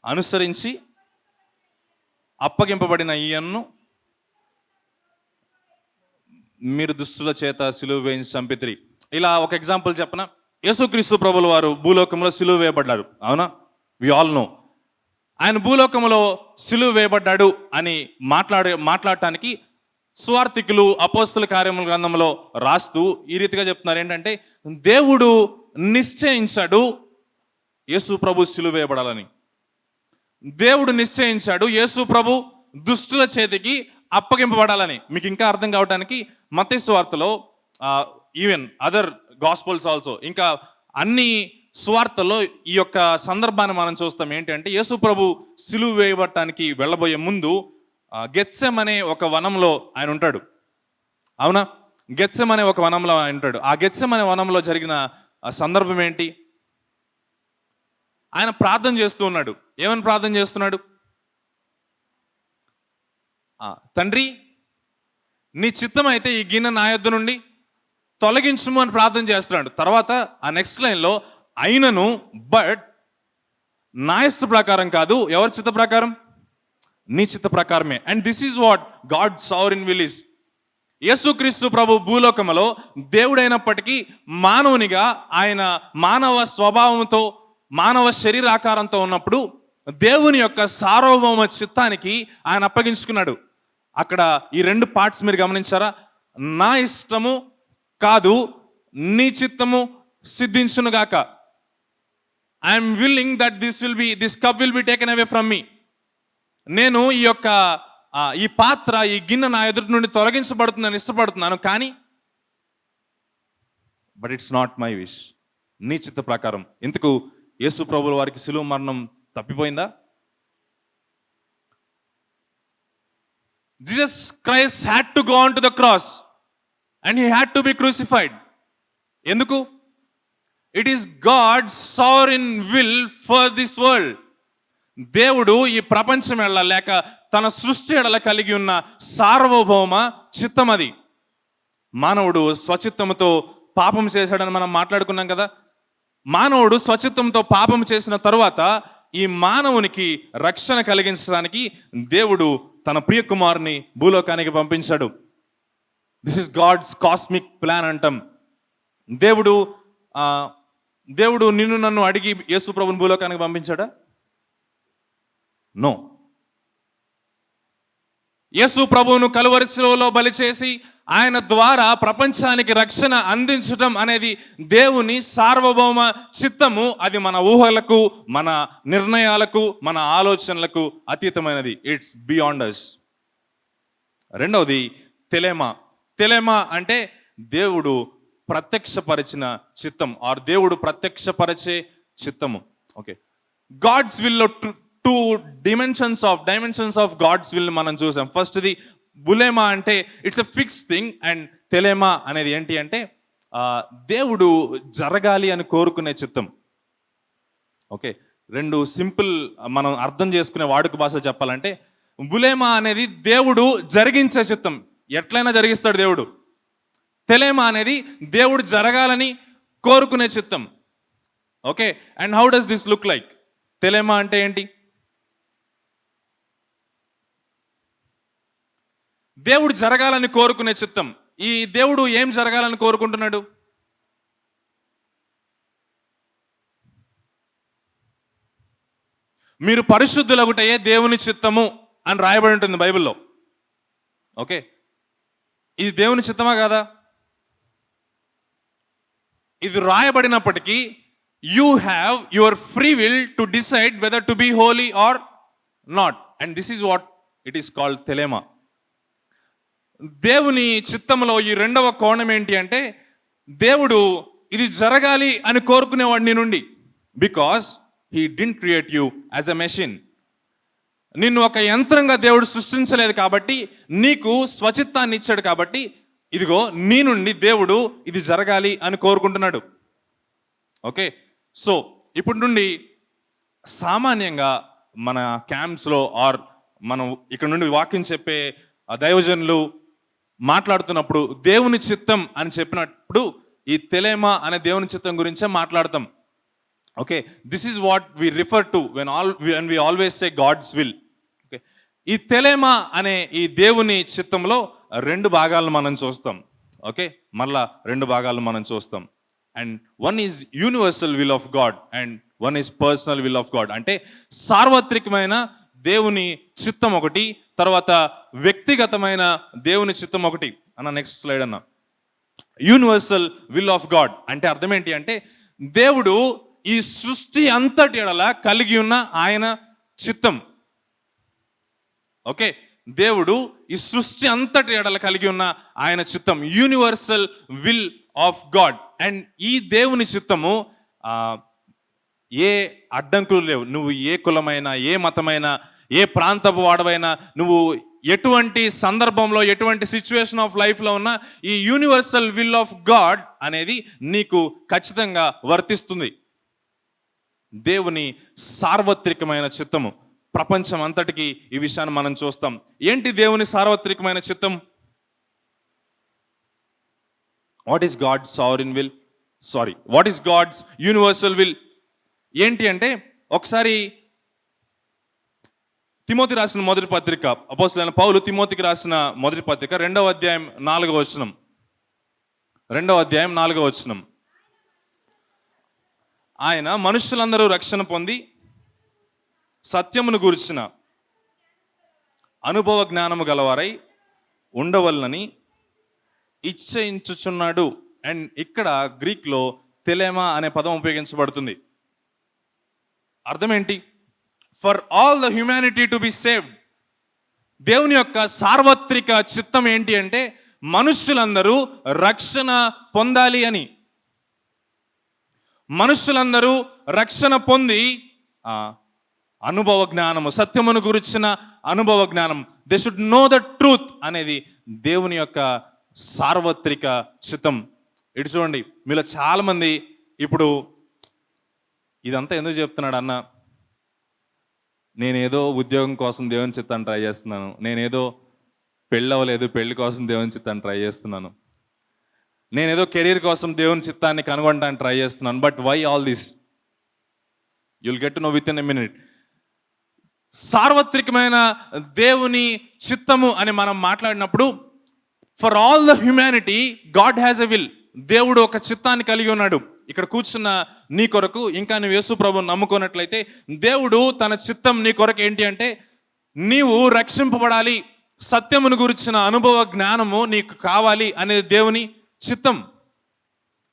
అనుసరించి అప్పగింపబడిన ఈయన్ను మీరు దుష్టుల చేత సిలువ వేయించి చంపితిరి. ఇలా ఒక ఎగ్జాంపుల్ చెప్పనా? యేసుక్రీస్తు ప్రభుల వారు భూలోకంలో సిలువ వేయబడ్డారు, అవునా? We all know. ఆయన భూలోకంలో సిలువ వేయబడ్డాడు అని మాట్లాడటానికి సువార్తికులు అపోస్తల కార్యముల గ్రంథంలో రాస్తూ ఈ రీతిగా చెప్తున్నారు. ఏంటంటే దేవుడు నిశ్చయించాడు యేసు ప్రభు సిలువ వేయబడాలని. దేవుడు నిశ్చయించాడు యేసు ప్రభు దుష్టుల చేతికి అప్పగింపబడాలని. మీకు ఇంకా అర్థం కావడానికి మత్తయి సువార్తలో, ఈవెన్ అదర్ గాస్పల్స్ ఆల్సో, ఇంకా అన్ని సువార్తల్లో ఈ యొక్క సందర్భాన్ని మనం చూస్తాం. ఏంటంటే యేసు ప్రభు సిలువ వేయబడటానికి వెళ్ళబోయే ముందు గెత్సెమ్ అనే ఒక వనంలో ఆయన ఉంటాడు, అవునా? గెత్సెమ్ అనే ఒక వనంలో ఆయన ఉంటాడు. ఆ గెత్సెమ్ అనే వనంలో జరిగిన సందర్భం ఏంటి? ఆయన ప్రార్థన చేస్తూ ఉన్నాడు. ఏమని ప్రార్థన చేస్తున్నాడు? తండ్రి, నీ చిత్తం అయితే ఈ గిన్నె నా యొద్ద నుండి తొలగించుము అని ప్రార్థన చేస్తున్నాడు. తర్వాత ఆ నెక్స్ట్ లైన్లో అయినను బట్ నా ఇష్ట ప్రకారం కాదు, ఎవరి చిత్త ప్రకారం? నీ చిత్త ప్రకారమే. And this is what God sovereign will is. యేసుక్రీస్తు ప్రభు భూలోకములో దేవుడైనప్పటికీ మానవునిగా ఆయన మానవ స్వభావంతో, మానవ శరీరాకారంతో ఉన్నప్పుడు దేవుని యొక్క సార్వభౌమ చిత్తానికి ఆయన అప్పగించుకున్నాడు. అక్కడ ఈ 2 పార్ట్స్ మీరు గమనించారా? నా ఇష్టము కాదు, నీ చిత్తము సిద్ధించునుగాక. I'm willing that this cup will be taken away from me. నేను ఈ యొక్క ఈ పాత్ర, ఈ గిన్నె నా ఎదుటి నుండి తొలగించబడుతుందని ఇష్టపడుతున్నాను, కానీ but it's not my wish, నీ చిత్త ప్రకారం. ఇందుకు యేసు ప్రభుల వారికి శిలువ మరణం తప్పిపోయిందా? Jesus Christ had to go on to the cross and he had to be crucified. ఎందుకు? It is God's sovereign will for this world. దేవుడు ఈ ప్రపంచం ఎడల లేక తన సృష్టి ఎడల కలిగి ఉన్న సార్వభౌమ చిత్తం అది. మానవుడు స్వచిత్తముతో పాపం చేశాడని మనం మాట్లాడుకున్నాం కదా. మానవుడు స్వచిత్తంతో పాపం చేసిన తరువాత ఈ మానవునికి రక్షణ కలిగించడానికి దేవుడు తన ప్రియ కుమారుని భూలోకానికి పంపించాడు. This is God's cosmic plan అంటాం. దేవుడు నిన్ను నన్ను అడిగి యేసు ప్రభుని భూలోకానికి పంపించాడా? నో. యేసు ప్రభువును కలువరి శిలువలో బలి చేసి ఆయన ద్వారా ప్రపంచానికి రక్షణ అందించడం అనేది దేవుని సార్వభౌమ చిత్తము. అది మన ఊహలకు, మన నిర్ణయాలకు, మన ఆలోచనలకు అతీతమైనది. It's beyond us. రెండవది తెలేమా. తెలేమా అంటే దేవుడు ప్రత్యక్షపరిచిన చిత్తం, ఆర్ దేవుడు ప్రత్యక్షపరిచే చిత్తము. ఓకే, గాడ్స్ విల్ లో two dimensions of God's will మనం చూసాం. ఫస్ట్ది బులేమా అంటే it's a fix thing, and తెలేమా అనేది ఏంటి అంటే దేవుడు జరగాలి అని కోరుకునే చిత్తం. ఓకే, రెండు సింపుల్ మనం అర్థం చేసుకునే వాడుక భాషలో చెప్పాలంటే, బులేమా అనేది దేవుడు జరిగించే చిత్తం, ఎట్లయినా జరిగిస్తాడు దేవుడు. తెలేమా అనేది దేవుడు జరగాలని కోరుకునే చిత్తం. Okay, and how does this look like? తెలేమా అంటే ఏంటి? దేవుడు జరగాలని కోరుకునే చిత్తం. ఈ దేవుడు ఏం జరగాలని కోరుకుంటున్నాడు? మీరు పరిశుద్ధులగుటయే దేవుని చిత్తము అని రాయబడి ఉంటుంది బైబిల్లో. ఓకే, ఇది దేవుని చిత్తమా కాదా? ఇది రాయబడినప్పటికీ you have your free will to decide whether to be holy or not, and this is what it is called తెలేమా. దేవుని చిత్తంలో ఈ రెండవ కోణం ఏంటి అంటే, దేవుడు ఇది జరగాలి అని కోరుకునేవాడు నీ నుండి. Because he didn't create you as a machine. నిన్ను ఒక యంత్రంగా దేవుడు సృష్టించలేదు కాబట్టి, నీకు స్వచిత్తాన్ని ఇచ్చాడు కాబట్టి, ఇదిగో నీ నుండి దేవుడు ఇది జరగాలి అని కోరుకుంటున్నాడు. ఓకే, సో ఇప్పటి నుండి సామాన్యంగా మన క్యాంప్స్లో ఆర్ మనం ఇక్కడ నుండి వాక్యం చెప్పే దైవజనులు మాట్లాడుతున్నప్పుడు దేవుని చిత్తం అని చెప్పినప్పుడు ఈ తెలేమా అనే దేవుని చిత్తం గురించే మాట్లాడతాం. Okay, this is what we refer to when we always say God's will. Okay, ఈ తెలేమా అనే ఈ దేవుని చిత్తంలో రెండు భాగాలను మనం చూస్తాం. ఓకే, మళ్ళా రెండు భాగాలను మనం చూస్తాం. And one is universal will of God and one is personal will of God. అంటే సార్వత్రికమైన దేవుని చిత్తం ఒకటి, తర్వాత వ్యక్తిగతమైన దేవుని చిత్తం ఒకటి. అన్న నెక్స్ట్ స్లైడ్ అన్న. యూనివర్సల్ విల్ ఆఫ్ గాడ్ అంటే అర్థం ఏంటి అంటే, దేవుడు ఈ సృష్టి అంతటి ఎడల కలిగి ఉన్న ఆయన చిత్తం. ఓకే, దేవుడు ఈ సృష్టి అంతటి ఎడల కలిగి ఉన్న ఆయన చిత్తం, universal will of God. And ఈ దేవుని చిత్తము ఏ అడ్డంకులు లేవు. నువ్వు ఏ కులమైనా, ఏ మతమైనా, ఏ ప్రాంతపు వాడవైనా, నువ్వు ఎటువంటి సందర్భంలో, ఎటువంటి సిచ్యువేషన్ ఆఫ్ లైఫ్లో ఉన్నా ఈ యూనివర్సల్ విల్ ఆఫ్ గాడ్ అనేది నీకు ఖచ్చితంగా వర్తిస్తుంది. దేవుని సార్వత్రికమైన చిత్తము ప్రపంచం అంతటికి ఈ విషయాన్ని మనం చూస్తాం. ఏంటి దేవుని సార్వత్రికమైన చిత్తం? What is God's sovereign will? What is God's universal will? ఏంటి అంటే, ఒకసారి తిమోతి రాసిన మొదటి పత్రిక, అపోస్తలుడైన పౌలు తిమోతికి రాసిన మొదటి పత్రిక 2వ అధ్యాయం 4వ వచనం. 2వ అధ్యాయం 4వ వచనం. ఆయన మనుషులందరూ రక్షణ పొంది సత్యమును గురించిన అనుభవ జ్ఞానము గలవారై ఉండవలనని ఇచ్చయించుచున్నాడు. అండ్ ఇక్కడ గ్రీక్లో తెలేమా అనే పదం ఉపయోగించబడుతుంది. అర్థం ఏంటి? For all the humanity to be saved. దేవుని యొక్క సార్వత్రిక చిత్తం ఏంటి అంటే మనుష్యులందరూ రక్షణ పొందాలి అని. మనుష్యులందరూ రక్షణ పొంది అనుభవ జ్ఞానము, సత్యమును గురించిన అనుభవ జ్ఞానం, they should know the truth అనేది దేవుని యొక్క సార్వత్రిక చిత్తం. ఇటు చూడండి, మీలో చాలామంది ఇప్పుడు ఇదంతా ఎందుకు చెప్తున్నాడు అన్న, నేనేదో ఉద్యోగం కోసం దేవుని చిత్తాన్ని ట్రై చేస్తున్నాను, నేనేదో పెళ్ళి అవ్వలేదు పెళ్లి కోసం దేవుని చిత్తాన్ని ట్రై చేస్తున్నాను, నేనేదో కెరీర్ కోసం దేవుని చిత్తాన్ని కనుగొనడానికి ట్రై చేస్తున్నాను. But why all this? You'll get to know within a minute. సార్వత్రికమైన దేవుని చిత్తము అని మనం మాట్లాడినప్పుడు, for all the humanity God has a will. దేవుడు ఒక చిత్తాన్ని కలిగి ఉన్నాడు. ఇక్కడ కూర్చున్న నీ కొరకు, ఇంకా నువ్వు యేసు ప్రభువుని నమ్ముకున్నట్లయితే, దేవుడు తన చిత్తం నీ కొరకు ఏంటి అంటే నీవు రక్షింపబడాలి, సత్యమును గురించిన అనుభవ జ్ఞానము నీకు కావాలి అనేది దేవుని చిత్తం.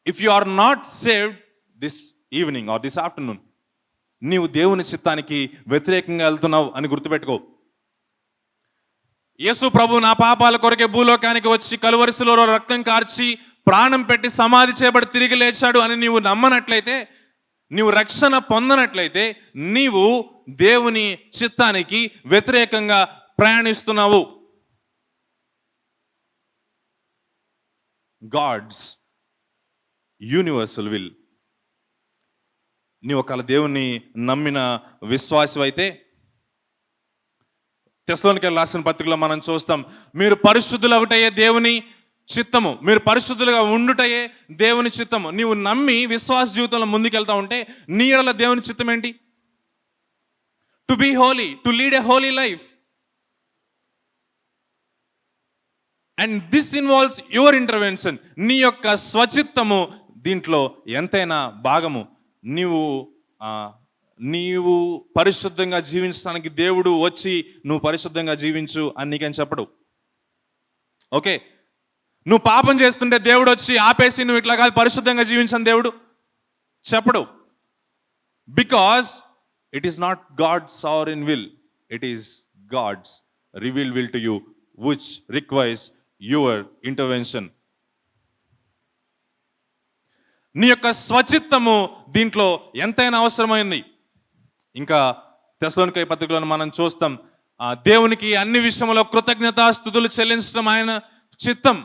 If you are not saved this evening or this afternoon, నీవు దేవుని చిత్తానికి వ్యతిరేకంగా వెళ్తున్నావు అని గుర్తుపెట్టుకో. యేసు ప్రభు నా పాపాల కొరకే భూలోకానికి వచ్చి కలువరి శిలువలో రక్తం కార్చి ప్రాణం పెట్టి సమాధి చేయబడి తిరిగి లేచాడు అని నీవు నమ్మనట్లయితే, నీవు రక్షణ పొందనట్లయితే, నీవు దేవుని చిత్తానికి వ్యతిరేకంగా ప్రయాణిస్తున్నావు. God's universal will. నీవు ఒకవేళ దేవుణ్ణి నమ్మిన విశ్వాసం అయితే, తెస్సలోనికైయులకు రాసిన పత్రికలో మనం చూస్తాం, మీరు పరిశుద్ధులగుటయే దేవుని చిత్తము, మీరు పరిశుద్ధులుగా ఉండుటయే దేవుని చిత్తము. నీవు నమ్మి విశ్వాస జీవితంలో ముందుకెళ్తా ఉంటే నీ ఎడల దేవుని చిత్తం ఏంటి? To be holy, to lead a holy life. And this involves your intervention. నీ యొక్క స్వచిత్తము దీంట్లో ఎంతైనా భాగము. నీవు పరిశుద్ధంగా జీవించడానికి దేవుడు వచ్చి నువ్వు పరిశుద్ధంగా జీవించు అని నీకేం చెప్పడు. ఓకే, నువ్వు పాపం చేస్తుంటే దేవుడు వచ్చి ఆపేసి నువ్వు ఇట్లా కాదు పరిశుద్ధంగా జీవించని దేవుడు చెప్పడు. Because it is not God's sovereign will, it is God's revealed will to you which requires your intervention. నీ యొక్క స్వచిత్తము దీంట్లో ఎంతైనా అవసరమైంది. ఇంకా తెస్సలోనికై పత్రికలను మనం చూస్తాం, దేవునికి అన్ని విషయంలో కృతజ్ఞతాస్తుతులు చెల్లించడం ఆయన చిత్తం.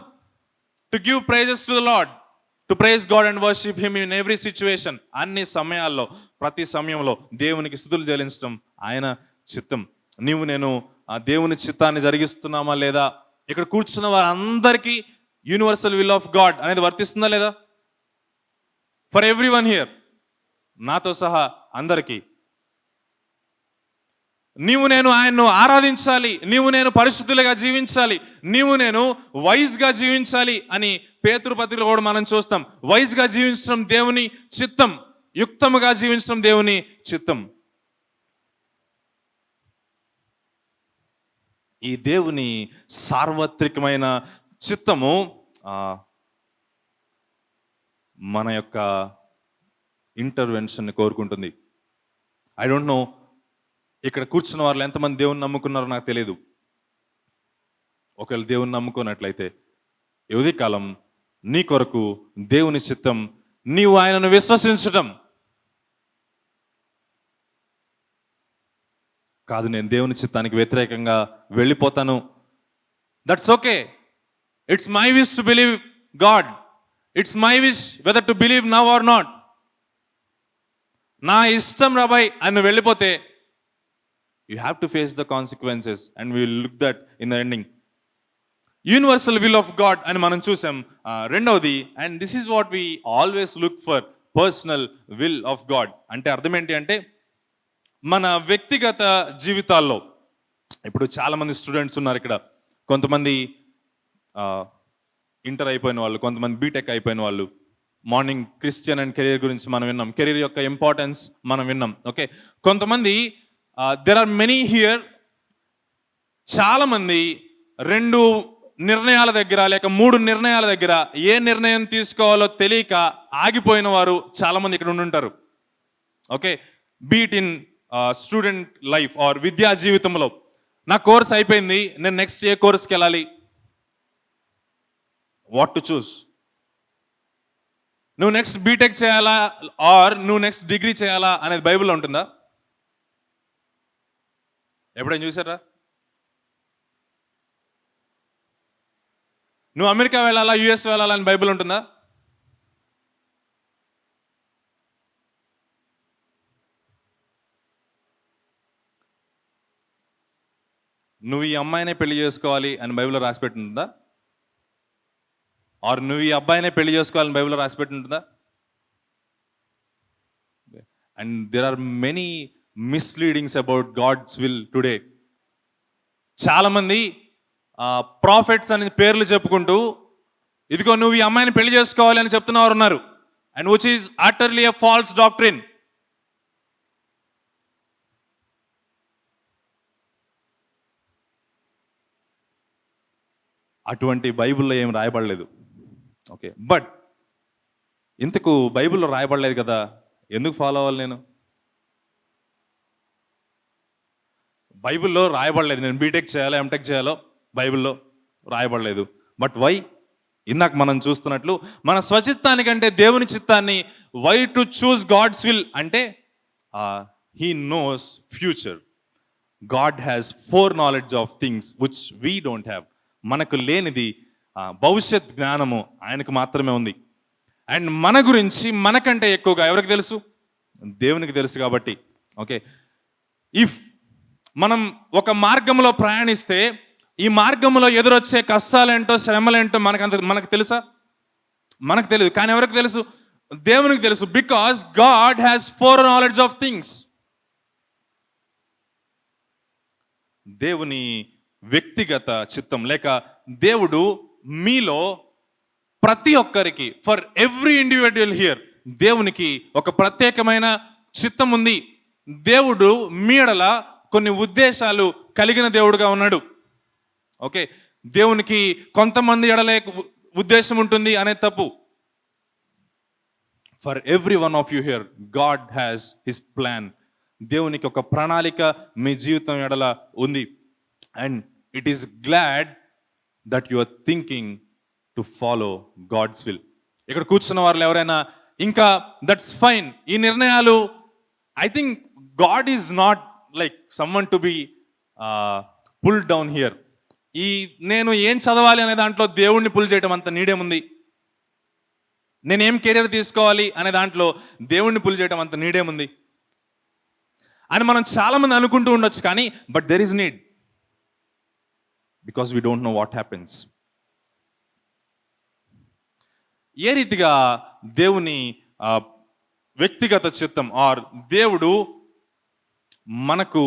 To give praises to the Lord, to praise God and worship him in every situation. అన్ని సమయాల్లో, ప్రతి సమయంలో దేవునికి స్తుతులు చెల్లించడం ఆయన చిత్తం. నేను ఆ దేవుని చిత్తాన్ని జరిగిస్తున్నామా లేదా? ఇక్కడ కూర్చున్న వారందరికీ యూనివర్సల్ విల్ ఆఫ్ గాడ్ అనేది వర్తిస్తుందా లేదా? ఫర్ ఎవ్రీ వన్ హియర్, నాతో సహా అందరికీ. నేను ఆయన్ను ఆరాధించాలి, నేను పరిశుద్ధులుగా జీవించాలి, నేను వైజ్గా జీవించాలి అని పేతురు పత్రికలో కూడా మనం చూస్తాం. వైజ్గా జీవించడం దేవుని చిత్తం, యుక్తముగా జీవించడం దేవుని చిత్తం. ఈ దేవుని సార్వత్రికమైన చిత్తము మన యొక్క ఇంటర్వెన్షన్ కోరుకుంటుంది. ఐ డోంట్ నో ఇక్కడ కూర్చున్న వాళ్ళు ఎంతమంది దేవుని నమ్ముకున్నారో నాకు తెలియదు. ఒకవేళ దేవుని నమ్ముకున్నట్లయితే ఈ ఉదయకాలం నీ కొరకు దేవుని చిత్తం నీవు ఆయనను విశ్వసించటం కాదు. నేను దేవుని చిత్తానికి వ్యతిరేకంగా వెళ్ళిపోతాను, that's okay. It's my wish to believe God, it's my wish whether to believe now or not. నా ఇష్టం రాబాయ్ అని వెళ్ళిపోతే you have to face the consequences and we will look that in the ending. Universal will of God అని మనం చూసాం. రెండవది, and this is what we always look for, personal will of God. అంటే అర్థం ఏంటి అంటే మన వ్యక్తిగత జీవితాల్లో, ఇప్పుడు చాలా మంది స్టూడెంట్స్ ఉన్నారు ఇక్కడ. కొంతమంది ఇంటర్ అయిపోయిన వాళ్ళు, కొంతమంది బీటెక్ అయిపోయిన వాళ్ళు. మార్నింగ్ క్రిస్టియన్ అండ్ కెరీర్ గురించి మనం విన్నాం, కెరీర్ యొక్క ఇంపార్టెన్స్ మనం విన్నాం. ఓకే, కొంతమంది దెర్ ఆర్ మెనీ హియర్, చాలా మంది 2 నిర్ణయాల దగ్గర లేక 3 నిర్ణయాల దగ్గర ఏ నిర్ణయం తీసుకోవాలో తెలియక ఆగిపోయిన వారు చాలా మంది ఇక్కడ ఉండుంటారు. Okay, but in student life or విద్యా జీవితంలో నా కోర్స్ అయిపోయింది, నేను నెక్స్ట్ ఏ కోర్స్కి వెళ్ళాలి? What to choose? నువ్వు నెక్స్ట్ బీటెక్ చేయాలా ఆర్ నువ్వు నెక్స్ట్ డిగ్రీ చేయాలా అనేది బైబిల్లో ఉంటుందా? ఎప్పుడైనా చూసారా? నువ్వు అమెరికా వెళ్ళాలా యుఎస్ వెళ్ళాలా అని బైబిల్ ఉంటుందా? నువ్వు ఈ అమ్మాయినే పెళ్లి చేసుకోవాలి అని బైబిల్లో రాసిపెట్టి ఉంటుందా? ఆర్ నువ్వు ఈ అబ్బాయినే పెళ్లి చేసుకోవాలని బైబిల్లో రాసిపెట్టి ఉంటుందా? And there are many misleadings about God's will today. చాలామంది ప్రాఫిట్స్ అనే పేర్లు చెప్పుకుంటూ ఇదిగో నువ్వు ఈ అమ్మాయిని పెళ్లి చేసుకోవాలి అని చెప్తున్నవారు ఉన్నారు. And which is utterly a false doctrine. అటువంటి బైబిల్లో ఏం రాయబడలేదు. ఓకే, బట్ ఇంతకు బైబిల్లో రాయబడలేదు కదా, ఎందుకు ఫాలో అవ్వాలి నేను? బైబిల్లో రాయబడలేదు నేను బీటెక్ చేయాలో ఎంటెక్ చేయాలో, బైబిల్లో రాయబడలేదు. But why? ఇందాక మనం చూస్తున్నట్లు మన స్వచిత్తానికంటే దేవుని చిత్తాన్ని, why to choose God's will అంటే he knows future. God has foreknowledge of things which we don't have. మనకు లేనిది భవిష్యత్ జ్ఞానము ఆయనకు మాత్రమే ఉంది. అండ్ మన గురించి మనకంటే ఎక్కువగా ఎవరికి తెలుసు? దేవునికి తెలుసు. కాబట్టి ఓకే, ఇఫ్ మనం ఒక మార్గంలో ప్రయాణిస్తే ఈ మార్గంలో ఎదురొచ్చే కష్టాలేంటో శ్రమలేంటో మనకు తెలుసా? మనకు తెలియదు. కానీ ఎవరికి తెలుసు? దేవునికి తెలుసు. Because God has foreknowledge of things. దేవుని వ్యక్తిగత చిత్తం లేక దేవుడు మీలో ప్రతి ఒక్కరికి, ఫర్ ఎవ్రీ ఇండివిజువల్ హియర్, దేవునికి ఒక ప్రత్యేకమైన చిత్తం ఉంది. దేవుడు మీడల కొన్ని ఉద్దేశాలు కలిగిన దేవుడుగా ఉన్నాడు. ఓకే, దేవునికి కొంతమంది ఎడలే ఉద్దేశం ఉంటుంది అనే తప్పు. For every one of you here God has his plan. దేవునికి ఒక ప్రణాళిక మీ జీవితం ఎడల ఉంది. And it is glad that you are thinking to follow God's will. ఇక్కడ కూర్చున్న వాళ్ళు ఎవరైనా ఇంకా దట్స్ ఫైన్, ఈ నిర్ణయాలు I think God is not like someone to be pull down here. ఈ నేను ఏం చదవాలి అనే దాంట్లో దేవుణ్ణి పుల్ చేయడం అంత నీడేముంది? నేనేం కెరీర్ తీసుకోవాలి అనే దాంట్లో దేవుణ్ణి పుల్ చేయడం అంత నీడేముంది అని మనం చాలామంది అనుకుంటూ ఉండొచ్చు. కానీ but there is need, because we don't know what happens. ఏ రీతిగా దేవుని వ్యక్తిగత చిత్తం ఆర్ దేవుడు మనకు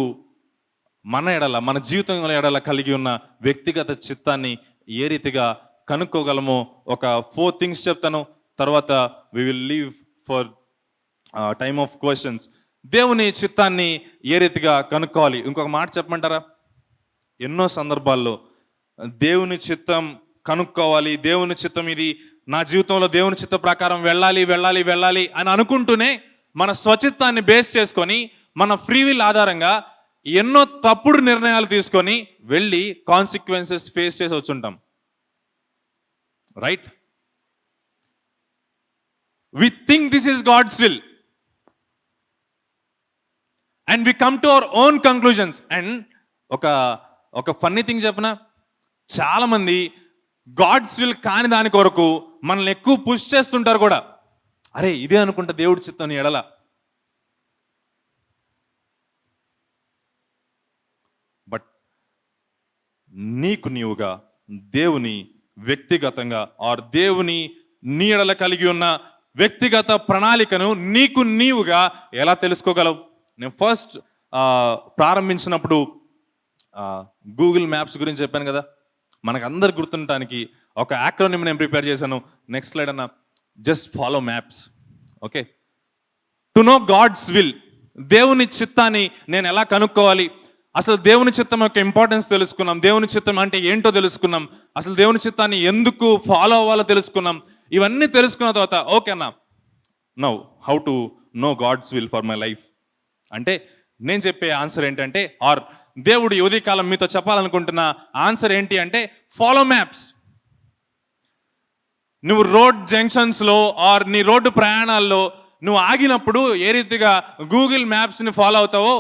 మన ఎడల, మన జీవితంలో ఎడల కలిగి ఉన్న వ్యక్తిగత చిత్తాన్ని ఏ రీతిగా కనుక్కోగలమో ఒక 4 థింగ్స్ చెప్తాను. తర్వాత we will leave for time of questions. దేవుని చిత్తాన్ని ఏ రీతిగా కనుక్కోవాలి? ఇంకొక మాట చెప్పమంటారా? ఎన్నో సందర్భాల్లో దేవుని చిత్తం కనుక్కోవాలి, దేవుని చిత్తం ఇది, నా జీవితంలో దేవుని చిత్త ప్రకారం వెళ్ళాలి వెళ్ళాలి వెళ్ళాలి అని అనుకుంటూనే మన స్వచిత్తాన్ని బేస్ చేసుకొని మన ఫ్రీ విల్ ఆధారంగా ఎన్నో తప్పుడు నిర్ణయాలు తీసుకొని వెళ్ళి కాన్సిక్వెన్సెస్ ఫేస్ చేసి వచ్చుంటాం. Right? We think this is God's will and we come to our own conclusions. And ఒక ఫన్నీ థింగ్ చెప్పనా, చాలా మంది గాడ్స్ విల్ కాని దాని కొరకు మనల్ని ఎక్కువ పుష్ చేస్తుంటారు కూడా. అరే ఇదే అనుకుంటా దేవుడి చిత్తం నీ ఎడల. బట్ నీకు నీవుగా దేవుని వ్యక్తిగతంగా ఆర్ దేవుని నీ ఎడల కలిగి ఉన్న వ్యక్తిగత ప్రణాళికను నీకు నీవుగా ఎలా తెలుసుకోగలవు? నేను ఫస్ట్ ప్రారంభించినప్పుడు గూగుల్ మ్యాప్స్ గురించి చెప్పాను కదా. మనకు అందరు గుర్తుండటానికి ఒక యాక్రోనిమ్ నేను ప్రిపేర్ చేశాను. నెక్స్ట్ స్లైడ్ అన్న. Just follow maps. Okay, to know God's will, దేవుని చిత్తాన్ని నేను ఎలా కనుక్కోవాలి? అసలు దేవుని చిత్తం యొక్క ఇంపార్టెన్స్ తెలుసుకున్నాం, దేవుని చిత్తం అంటే ఏంటో తెలుసుకున్నాం, అసలు దేవుని చిత్తాన్ని ఎందుకు ఫాలో అవ్వాలో తెలుసుకున్నాం. ఇవన్నీ తెలుసుకున్న తర్వాత ఓకే అన్న, now how to know God's will for my life అంటే నేను చెప్పే ఆన్సర్ ఏంటంటే, ఆర్ దేవుడు ఈ ఉదయకాలం మీతో చెప్పాలనుకుంటున్న ఆన్సర్ ఏంటి అంటే ఫాలో మ్యాప్స్. నువ్వు రోడ్ జంక్షన్స్లో ఆర్ నీ రోడ్డు ప్రయాణాల్లో నువ్వు ఆగినప్పుడు ఏ రీతిగా గూగుల్ మ్యాప్స్ని ఫాలో అవుతావో,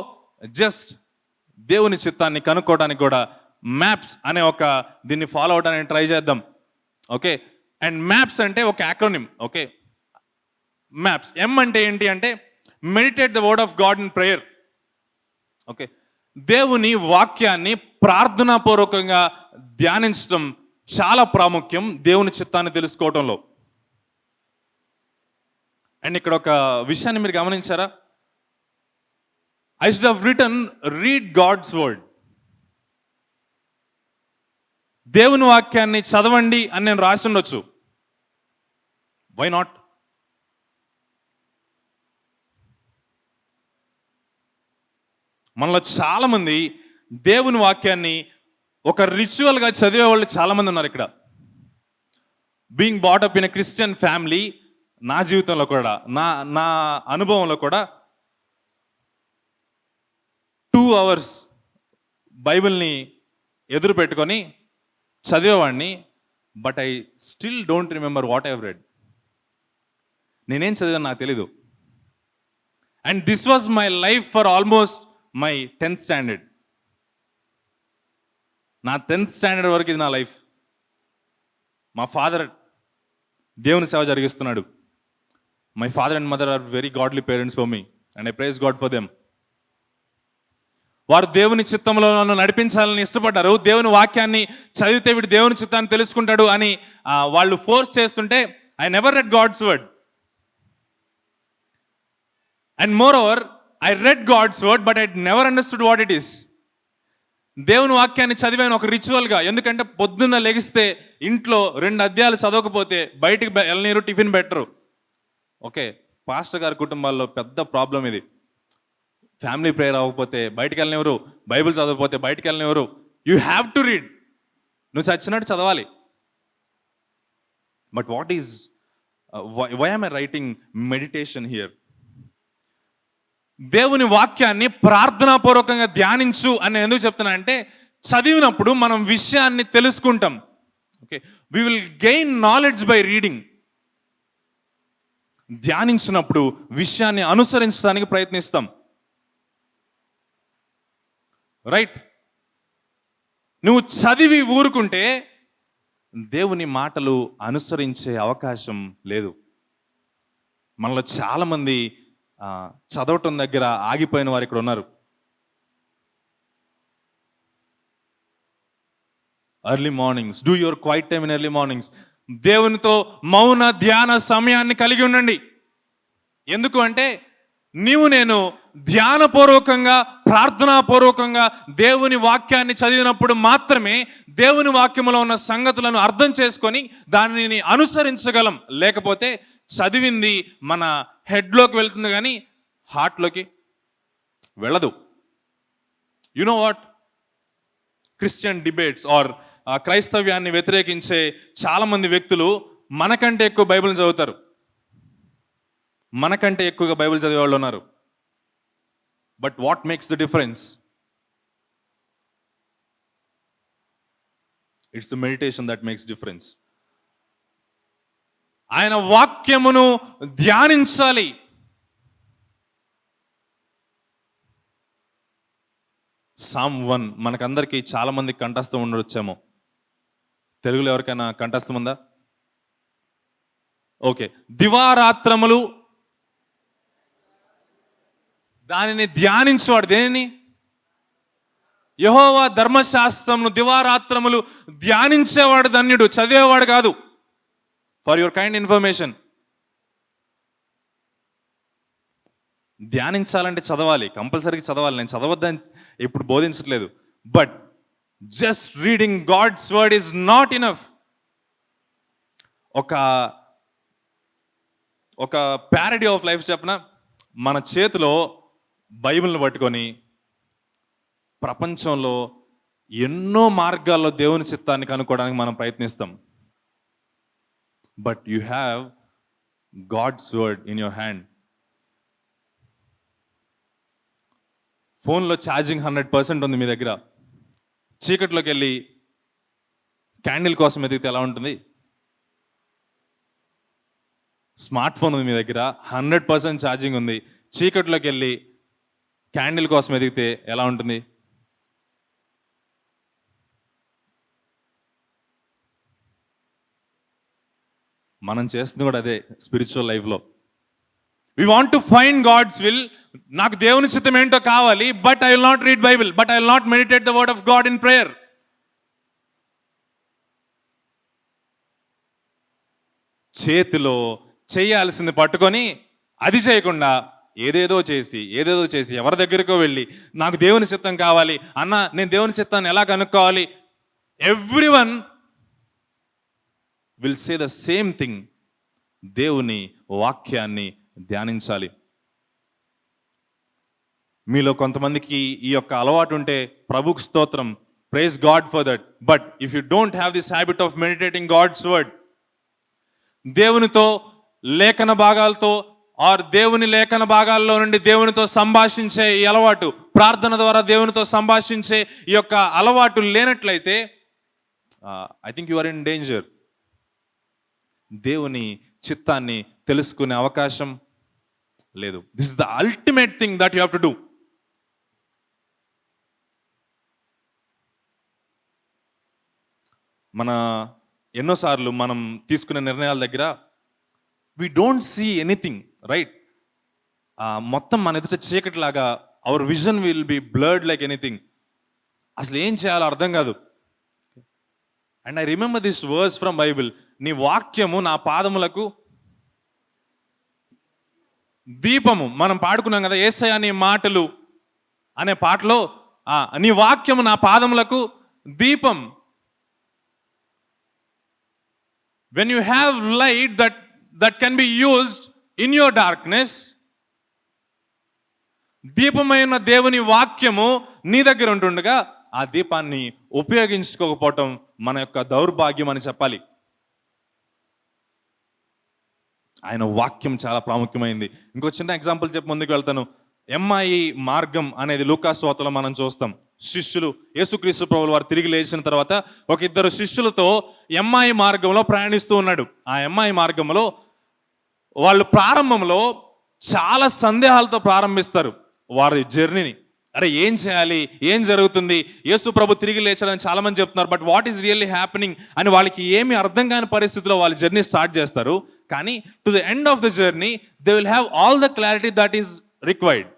జస్ట్ దేవుని చిత్తాన్ని కనుక్కోవడానికి కూడా మ్యాప్స్ అనే ఒక దీన్ని ఫాలో అవడానికి ట్రై చేద్దాం. ఓకే, అండ్ మ్యాప్స్ అంటే ఒక యాక్రోనిమ్. ఓకే, మ్యాప్స్ ఎం అంటే ఏంటి అంటే meditate the word of God in prayer. Okay, దేవుని వాక్యాన్ని ప్రార్థనాపూర్వకంగా ధ్యానించడం చాలా ప్రాముఖ్యం దేవుని చిత్తాన్ని తెలుసుకోవడంలో. అండ్ ఇక్కడ ఒక విషయాన్ని మీరు గమనించారా? I should have written read God's word. దేవుని వాక్యాన్ని చదవండి అని నేను రాసి ఉండొచ్చు. Why not? మనలో చాలా మంది దేవుని వాక్యాన్ని ఒక రిచువల్గా చదివే వాళ్ళు చాలా మంది ఉన్నారు ఇక్కడ. Being brought up in a Christian family, నా జీవితంలో కూడా, నా అనుభవంలో కూడా 2 hours బైబిల్ని ఎదురు పెట్టుకొని చదివేవాడిని. But I still don't remember what I read. నేనేం చదివాను నాకు తెలీదు. And this was my life for almost my 10th standard. నా 10th standard వరకు ఇది నా లైఫ్. మా ఫాదర్ దేవుని సేవ జరిగిస్తున్నాడు. My father and mother are very godly parents for me and I praise God for them. వారు దేవుని చిత్తంలో నన్ను నడిపించాలని ఇష్టపడ్డారు. దేవుని వాక్యాన్ని చదివితే వీడు దేవుని చిత్తాన్ని తెలుసుకుంటాడు అని వాళ్ళు ఫోర్స్ చేస్తుంటే I never read God's word. And moreover I read God's word but I never understood what it is. దేవుని వాక్యాన్ని చదివాను ఒక రిచువల్గా. ఎందుకంటే పొద్దున్న లెగిస్తే ఇంట్లో 2 అధ్యాయాలు చదవకపోతే బయటికి వెళ్ళనీరు, టిఫిన్ పెట్టరు. ఓకే, పాస్టర్ గారి కుటుంబాల్లో పెద్ద ప్రాబ్లం ఇది. ఫ్యామిలీ ప్రేయర్ అవ్వకపోతే బయటికి వెళ్ళనివ్వరు, బైబిల్ చదవకపోతే బయటికి వెళ్ళనివ్వరు. You have to read. నువ్వు చచ్చినట్టు చదవాలి. But what is why am I writing meditation here? దేవుని వాక్యాన్ని ప్రార్థనాపూర్వకంగా ధ్యానించు అని ఎందుకు చెప్తున్నా అంటే, చదివినప్పుడు మనం విషయాన్ని తెలుసుకుంటాం. Okay, we will gain knowledge by reading. ధ్యానించినప్పుడు విషయాన్ని అనుసరించడానికి ప్రయత్నిస్తాం. రైట్? నువ్వు చదివి ఊరుకుంటే దేవుని మాటలు అనుసరించే అవకాశం లేదు. మనలో చాలామంది చదవటం దగ్గర ఆగిపోయిన వారు ఇక్కడ ఉన్నారు. Early mornings, do your quiet time in early mornings. దేవునితో మౌన ధ్యాన సమయాన్ని కలిగి ఉండండి. ఎందుకు అంటే నేను ధ్యానపూర్వకంగా ప్రార్థనాపూర్వకంగా దేవుని వాక్యాన్ని చదివినప్పుడు మాత్రమే దేవుని వాక్యంలో ఉన్న సంగతులను అర్థం చేసుకొని దానిని అనుసరించగలం. లేకపోతే చదివింది మన హెడ్లోకి వెళ్తుంది కానీ హార్ట్లోకి వెళ్ళదు. You know what? Christian debates or క్రైస్తవ్యాన్ని వ్యతిరేకించే చాలామంది వ్యక్తులు మనకంటే ఎక్కువ బైబిల్ని చదువుతారు. మనకంటే ఎక్కువగా బైబిల్ చదివే వాళ్ళు ఉన్నారు. But what makes the difference? It's the meditation that makes difference. ఆయన వాక్యమును ధ్యానించాలి. సామ్ 1 మనకందరికీ చాలా మందికి కంఠస్థం ఉండొచ్చేమో. తెలుగులో ఎవరికైనా కంఠస్థం ఉందా? ఓకే. దివారాత్రములు దానిని ధ్యానించేవాడు. దేనిని? యెహోవా ధర్మశాస్త్రమును దివారాత్రములు ధ్యానించేవాడు ధన్యుడు, చదివేవాడు కాదు. For your kind information. ధ్యానించాలంటే చదవాలి, కంపల్సరీగా చదవాలి. నేను చదవద్దని ఇప్పుడు బోధించట్లేదు. But just reading God's word is not enough. ఒక ప్యారడీ ఆఫ్ లైఫ్ చెప్పనా? మన చేతిలో బైబిల్ని పట్టుకొని ప్రపంచంలో ఎన్నో మార్గాల్లో దేవుని చిత్తాన్ని కనుక్కోవడానికి మనం ప్రయత్నిస్తాం. But you have God's word in your hand. ఫోన్లో ఛార్జింగ్ 100% ఉంది మీ దగ్గర. చీకట్లోకి వెళ్ళి క్యాండిల్ కోసం ఎదిగితే ఎలా ఉంటుంది? స్మార్ట్ ఫోన్ ఉంది మీ దగ్గర, 100% ఛార్జింగ్ ఉంది, చీకట్లోకి వెళ్ళి క్యాండిల్ కోసం ఎదిగితే ఎలా ఉంటుంది? మనం చేస్తుంది కూడా అదే స్పిరిచువల్ లైఫ్లో. We want to find God's will. నాకు దేవుని చిత్తం ఏంటో కావాలి, but I will not read Bible, but I will not meditate the word of God in prayer. చేతిలో చేయాల్సింది పట్టుకొని అది చేయకుండా ఏదేదో చేసి ఎవరి దగ్గరికో వెళ్ళి నాకు దేవుని చిత్తం కావాలి అన్న, నేను దేవుని చిత్తాన్ని ఎలా కనుక్కోవాలి? Everyone will say the same thing. దేవుని వాక్యాన్ని ధ్యానించాలి. మీలో కొంతమందికి ఈ యొక్క అలవాటు ఉంటే ప్రభుకు స్తోత్రం, praise God for that. But if you don't have this habit of meditating God's word, దేవునితో లేఖన భాగాలతో ఆర్ దేవుని లేఖన భాగాల్లో నుండి దేవునితో సంభాషించే ఈ అలవాటు, ప్రార్థన ద్వారా దేవునితో సంభాషించే ఈ యొక్క అలవాటు లేనట్లయితే I think you are in danger. దేవుని చిత్తాన్ని తెలుసుకునే అవకాశం లేదు. This is the ultimate thing that you have to do. మన ఎన్నోసార్లు మనం తీసుకునే నిర్ణయాల దగ్గర we don't see anything, right? మొత్తం మన ఎదుట చీకటిలాగా our vision will be blurred like anything. అసలు ఏం చేయాలో అర్థం కాదు. And I remember this verse from Bible, నీ వాక్యము నా పాదములకు దీపము. మనం పాడుకున్నాం కదా, యేసయ్యా నీ మాటలు అనే పాటలో నీ వాక్యము నా పాదములకు దీపం. When you have light that can be used in your darkness, దీపమైన దేవుని వాక్యము నీ దగ్గర ఉంటుండగా ఆ దీపాన్ని ఉపయోగించుకోకపోవటం మన యొక్క దౌర్భాగ్యం అని చెప్పాలి. ఆయన వాక్యం చాలా ప్రాముఖ్యమైంది. ఇంకో చిన్న ఎగ్జాంపుల్ చెప్పి ముందుకు వెళ్తాను. ఎంఐ మార్గం అనేది లూకాసు వార్తలో మనం చూస్తాం. శిష్యులు యేసుక్రీస్తు ప్రభువుల వారు తిరిగి లేచిన తర్వాత ఒక ఇద్దరు శిష్యులతో ఎంఐ మార్గంలో ప్రయాణిస్తూ ఉన్నాడు. ఆ ఎంఐ మార్గంలో వాళ్ళు ప్రారంభంలో చాలా సందేహాలతో ప్రారంభిస్తారు వారి జర్నీని. అరే ఏం చేయాలి, ఏం జరుగుతుంది, యేసు ప్రభు తిరిగి లేచాడని చాలా మంది చెప్తున్నారు, but what is really happening అని వాళ్ళకి ఏమీ అర్థం కాని పరిస్థితిలో వాళ్ళ జర్నీ స్టార్ట్ చేస్తారు. కానీ to the end of the journey they will have all the clarity that is required.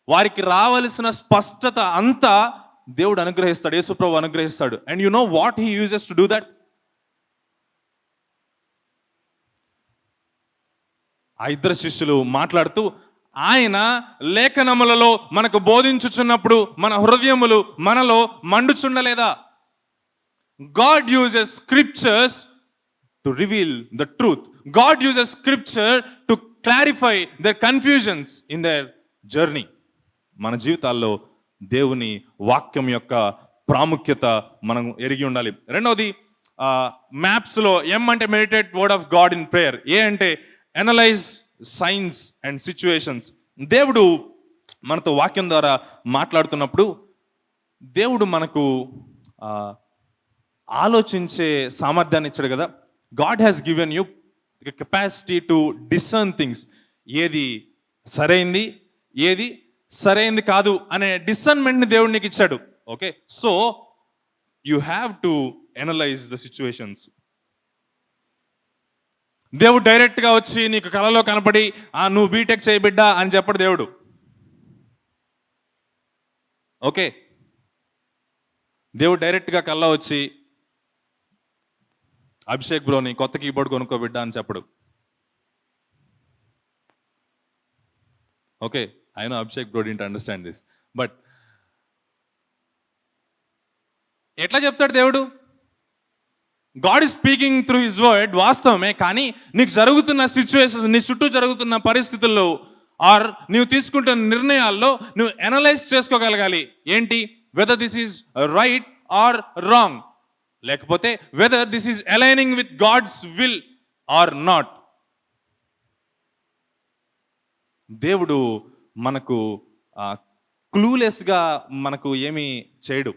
వారికి రావలసిన స్పష్టత అంతా దేవుడు అనుగ్రహిస్తాడు, యేసు ప్రభు అనుగ్రహిస్తాడు. And you know what he uses to do that? ఆ ఇద్దరు శిష్యులు మాట్లాడుతూ, ఆయన లేఖనములలో మనకు బోధించుచున్నప్పుడు మన హృదయములు మనలో మండుచుండలేదా? God uses scriptures to reveal the truth. God uses scripture to clarify their confusions in their journey. మన జీవితాల్లో దేవుని వాక్యం యొక్క ప్రాముఖ్యత మనం ఎరిగి ఉండాలి. రెండవది, మ్యాప్స్లో ఎం అంటే meditate word of God in prayer, A అంటే అనలైజ్ సైన్స్ అండ్ సిచ్యువేషన్స్. దేవుడు మనతో వాక్యం ద్వారా మాట్లాడుతున్నప్పుడు దేవుడు మనకు ఆలోచించే సామర్థ్యాన్ని ఇచ్చాడు కదా. God has given you capacity to discern things. ఏది సరైంది, ఏది సరైంది కాదు అనే డిసర్న్మెంట్ని దేవుడు నీకు ఇచ్చాడు. Okay, so you have to analyse the situations. దేవుడు డైరెక్ట్గా వచ్చి నీకు కలలో కనపడి నువ్వు బీటెక్ చేయి బిడ్డ అని చెప్పడు దేవుడు. ఓకే, దేవుడు డైరెక్ట్గా కల్లో వచ్చి అభిషేక్ బ్రోని కొత్త కీబోర్డ్ కొనుక్కో బిడ్డ అని చెప్పడు. Okay, I know Abhishek bro didn't understand this, but ఎట్లా చెప్తాడు దేవుడు? God is speaking through his word, వాస్తవమే. కానీ నీకు జరుగుతున్న సిచ్యువేషన్స్, నీ చుట్టూ జరుగుతున్న పరిస్థితుల్లో ఆర్ నీవు తీసుకుంటున్న నిర్ణయాల్లో నువ్వు అనలైజ్ చేసుకోగలగాలి. ఏంటి, whether this is right or wrong, లేకపోతే whether this is aligning with God's will or not. దేవుడు మనకు క్లూలెస్గా మనకు ఏమీ చేయడు.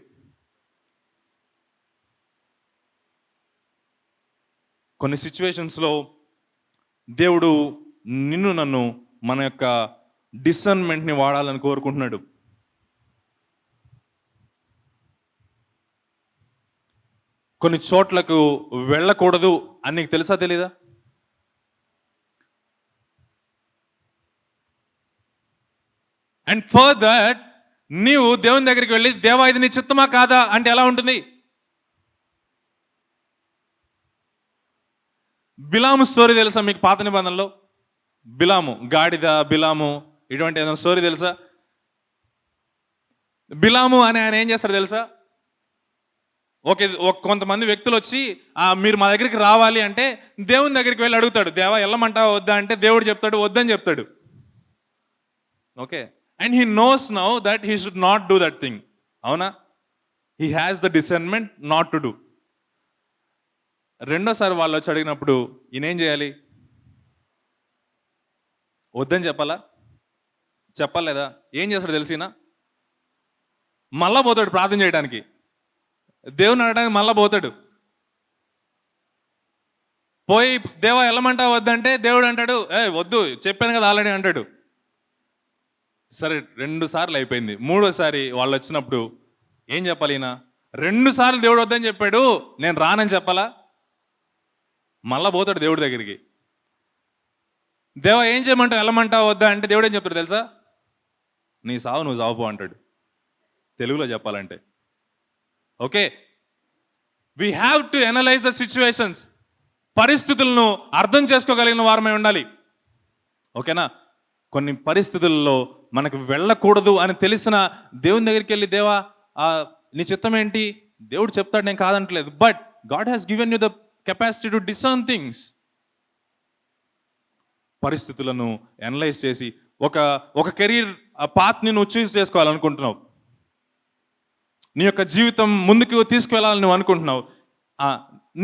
కొన్ని సిచ్యువేషన్స్లో దేవుడు నిన్ను నన్ను మన యొక్క డిసర్న్మెంట్ని వాడాలని కోరుకుంటున్నాడు. కొన్ని చోట్లకు వెళ్ళకూడదు అని నీకు తెలుసా తెలీదా? అండ్ ఫర్ దట్ నీవు దేవుని దగ్గరికి వెళ్ళి దేవా ఇది నీ చిత్తమా కాదా అంటే ఎలా ఉంటుంది? బిలాము స్టోరీ తెలుసా మీకు? పాత నిబంధనలో బిలాము, గాడిద బిలాము, ఇటువంటి ఏదైనా స్టోరీ తెలుసా? బిలాము అని ఆయన ఏం చేస్తాడు తెలుసా? కొంతమంది వ్యక్తులు వచ్చి మీరు మా దగ్గరికి రావాలి అంటే దేవుని దగ్గరికి వెళ్ళి అడుగుతాడు, దేవా వెళ్ళమంటావా వద్దా అంటే దేవుడు చెప్తాడు వద్దని చెప్తాడు. Okay, and he knows now that he should not do that thing. అవునా? He has the discernment not to do. రెండోసారి వాళ్ళు వచ్చి అడిగినప్పుడు ఈయనేం చేయాలి? వద్దని చెప్పాలా? చెప్పలేదా? ఏం చేస్తాడు తెలిసినా? మళ్ళా పోతాడు ప్రార్థన చేయడానికి, దేవుని అడగడానికి మళ్ళా పోతాడు. పోయి దేవా వెళ్ళమంటావు వద్దంటే దేవుడు అంటాడు వద్దు చెప్పాను కదా ఆల్రెడీ అంటాడు. సరే 2 సార్లు అయిపోయింది, 3వసారి వాళ్ళు వచ్చినప్పుడు ఏం చెప్పాలి? ఈయన 2 సార్లు దేవుడు వద్దని చెప్పాడు, నేను రానని చెప్పాలా? మళ్ళా పోతాడు దేవుడి దగ్గరికి. దేవా ఏం చేయమంటావు వెళ్ళమంటావు వద్దా అంటే దేవుడు ఏం చెప్తాడు తెలుసా? నీ సావు నువ్వు సావుపో అంటాడు, తెలుగులో చెప్పాలంటే. Okay, we have to analyse the situations. పరిస్థితులను అర్థం చేసుకోగలిగిన వారమై ఉండాలి. ఓకేనా? కొన్ని పరిస్థితుల్లో మనకు వెళ్ళకూడదు అని తెలిసిన దేవుని దగ్గరికి వెళ్ళి దేవా నీ చిత్తం ఏంటి? దేవుడు చెప్తాడు, నేను కాదంటలేదు. But God has given you the capacity to discern things. పరిస్థితులను అనలైజ్ చేసి ఒక కెరీర్ పాత్ని నువ్వు చూస్ చేసుకోవాలనుకుంటున్నావు, నీ యొక్క జీవితం ముందుకు తీసుకువెళ్ళాలని నువ్వు అనుకుంటున్నావు.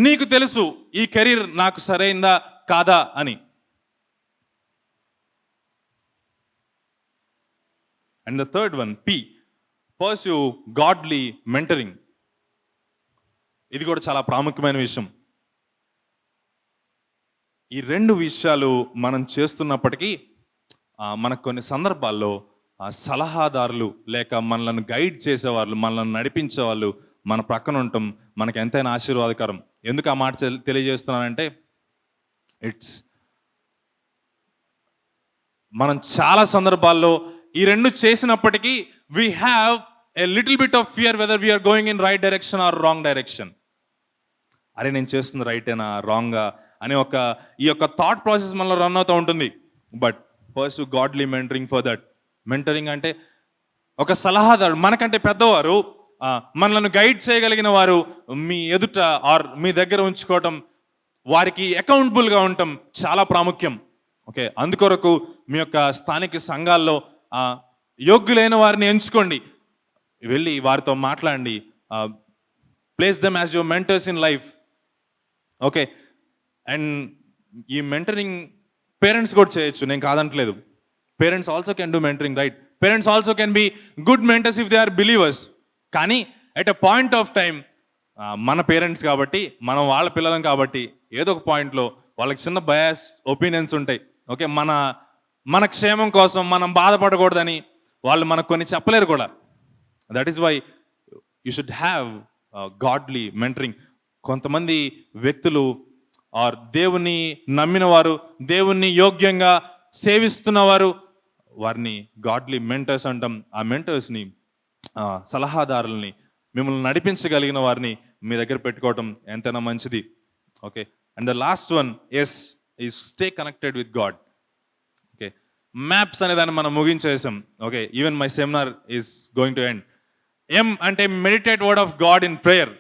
నీకు తెలుసు ఈ కెరీర్ నాకు సరైందా కాదా అని. And the third one, P, pursue godly mentoring. ఇది కూడా చాలా ప్రాముఖ్యమైన విషయం. ఈ 2 విషయాలు మనం చేస్తున్నప్పటికీ మనకు కొన్ని సందర్భాల్లో సలహాదారులు లేక మనల్ని గైడ్ చేసేవాళ్ళు, మనల్ని నడిపించేవాళ్ళు మన ప్రక్కన ఉండటం మనకు ఎంతైనా ఆశీర్వాదకరం. ఎందుకు ఆ మాట తెలియజేస్తున్నానంటే మనం చాలా సందర్భాల్లో ఈ 2 చేసినప్పటికీ we have a little bit of fear whether we're going in right direction or wrong direction. అరే నేను చేస్తుంది రైటేనా రాంగా అనే ఈ యొక్క థాట్ ప్రాసెస్ మనలో రన్ అవుతూ ఉంటుంది. But pursue godly mentoring for that. Mentoring అంటే ఒక సలహాదారు, మనకంటే పెద్దవారు, మనల్ని గైడ్ చేయగలిగిన వారు మీ ఎదుట ఆర్ మీ దగ్గర ఉంచుకోవటం, వారికి అకౌంటబుల్గా ఉండటం చాలా ప్రాముఖ్యం. ఓకే, అందుకొరకు మీ యొక్క స్థానిక సంఘాల్లో యోగ్యులైన వారిని ఎంచుకోండి, వెళ్ళి వారితో మాట్లాడండి. Place them as your mentors in life. Okay, and ఈ మెంటరింగ్ పేరెంట్స్ కూడా చేయొచ్చు, నేను కాదంటలేదు. Parents also can do mentoring, right? Parents also can be good mentors if they are believers. కానీ at a point of time మన parents కాబట్టి, మనం వాళ్ళ పిల్లలం కాబట్టి ఏదో ఒక పాయింట్లో వాళ్ళకి చిన్న బయాస్ ఒపీనియన్స్ ఉంటాయి. ఓకే, మన క్షేమం కోసం మనం బాధపడకూడదని వాళ్ళు మనకు కొన్ని చెప్పలేరు కూడా. That is why you should have godly mentoring. కొంతమంది వ్యక్తులు ఆర్ దేవుని నమ్మిన వారు, దేవుణ్ణి యోగ్యంగా సేవిస్తున్నవారు, వారిని గాడ్లీ మెంటర్స్ అంటాం. ఆ మెంటర్స్ని, సలహాదారుల్ని, మిమ్మల్ని నడిపించగలిగిన వారిని మీ దగ్గర పెట్టుకోవటం ఎంతైనా మంచిది. Okay, and the last one is stay connected with God. Okay, maps అనే దాన్ని మనం ముగించేసాం. Okay, even my seminar is going to end. M అంటే meditate word of God in prayer.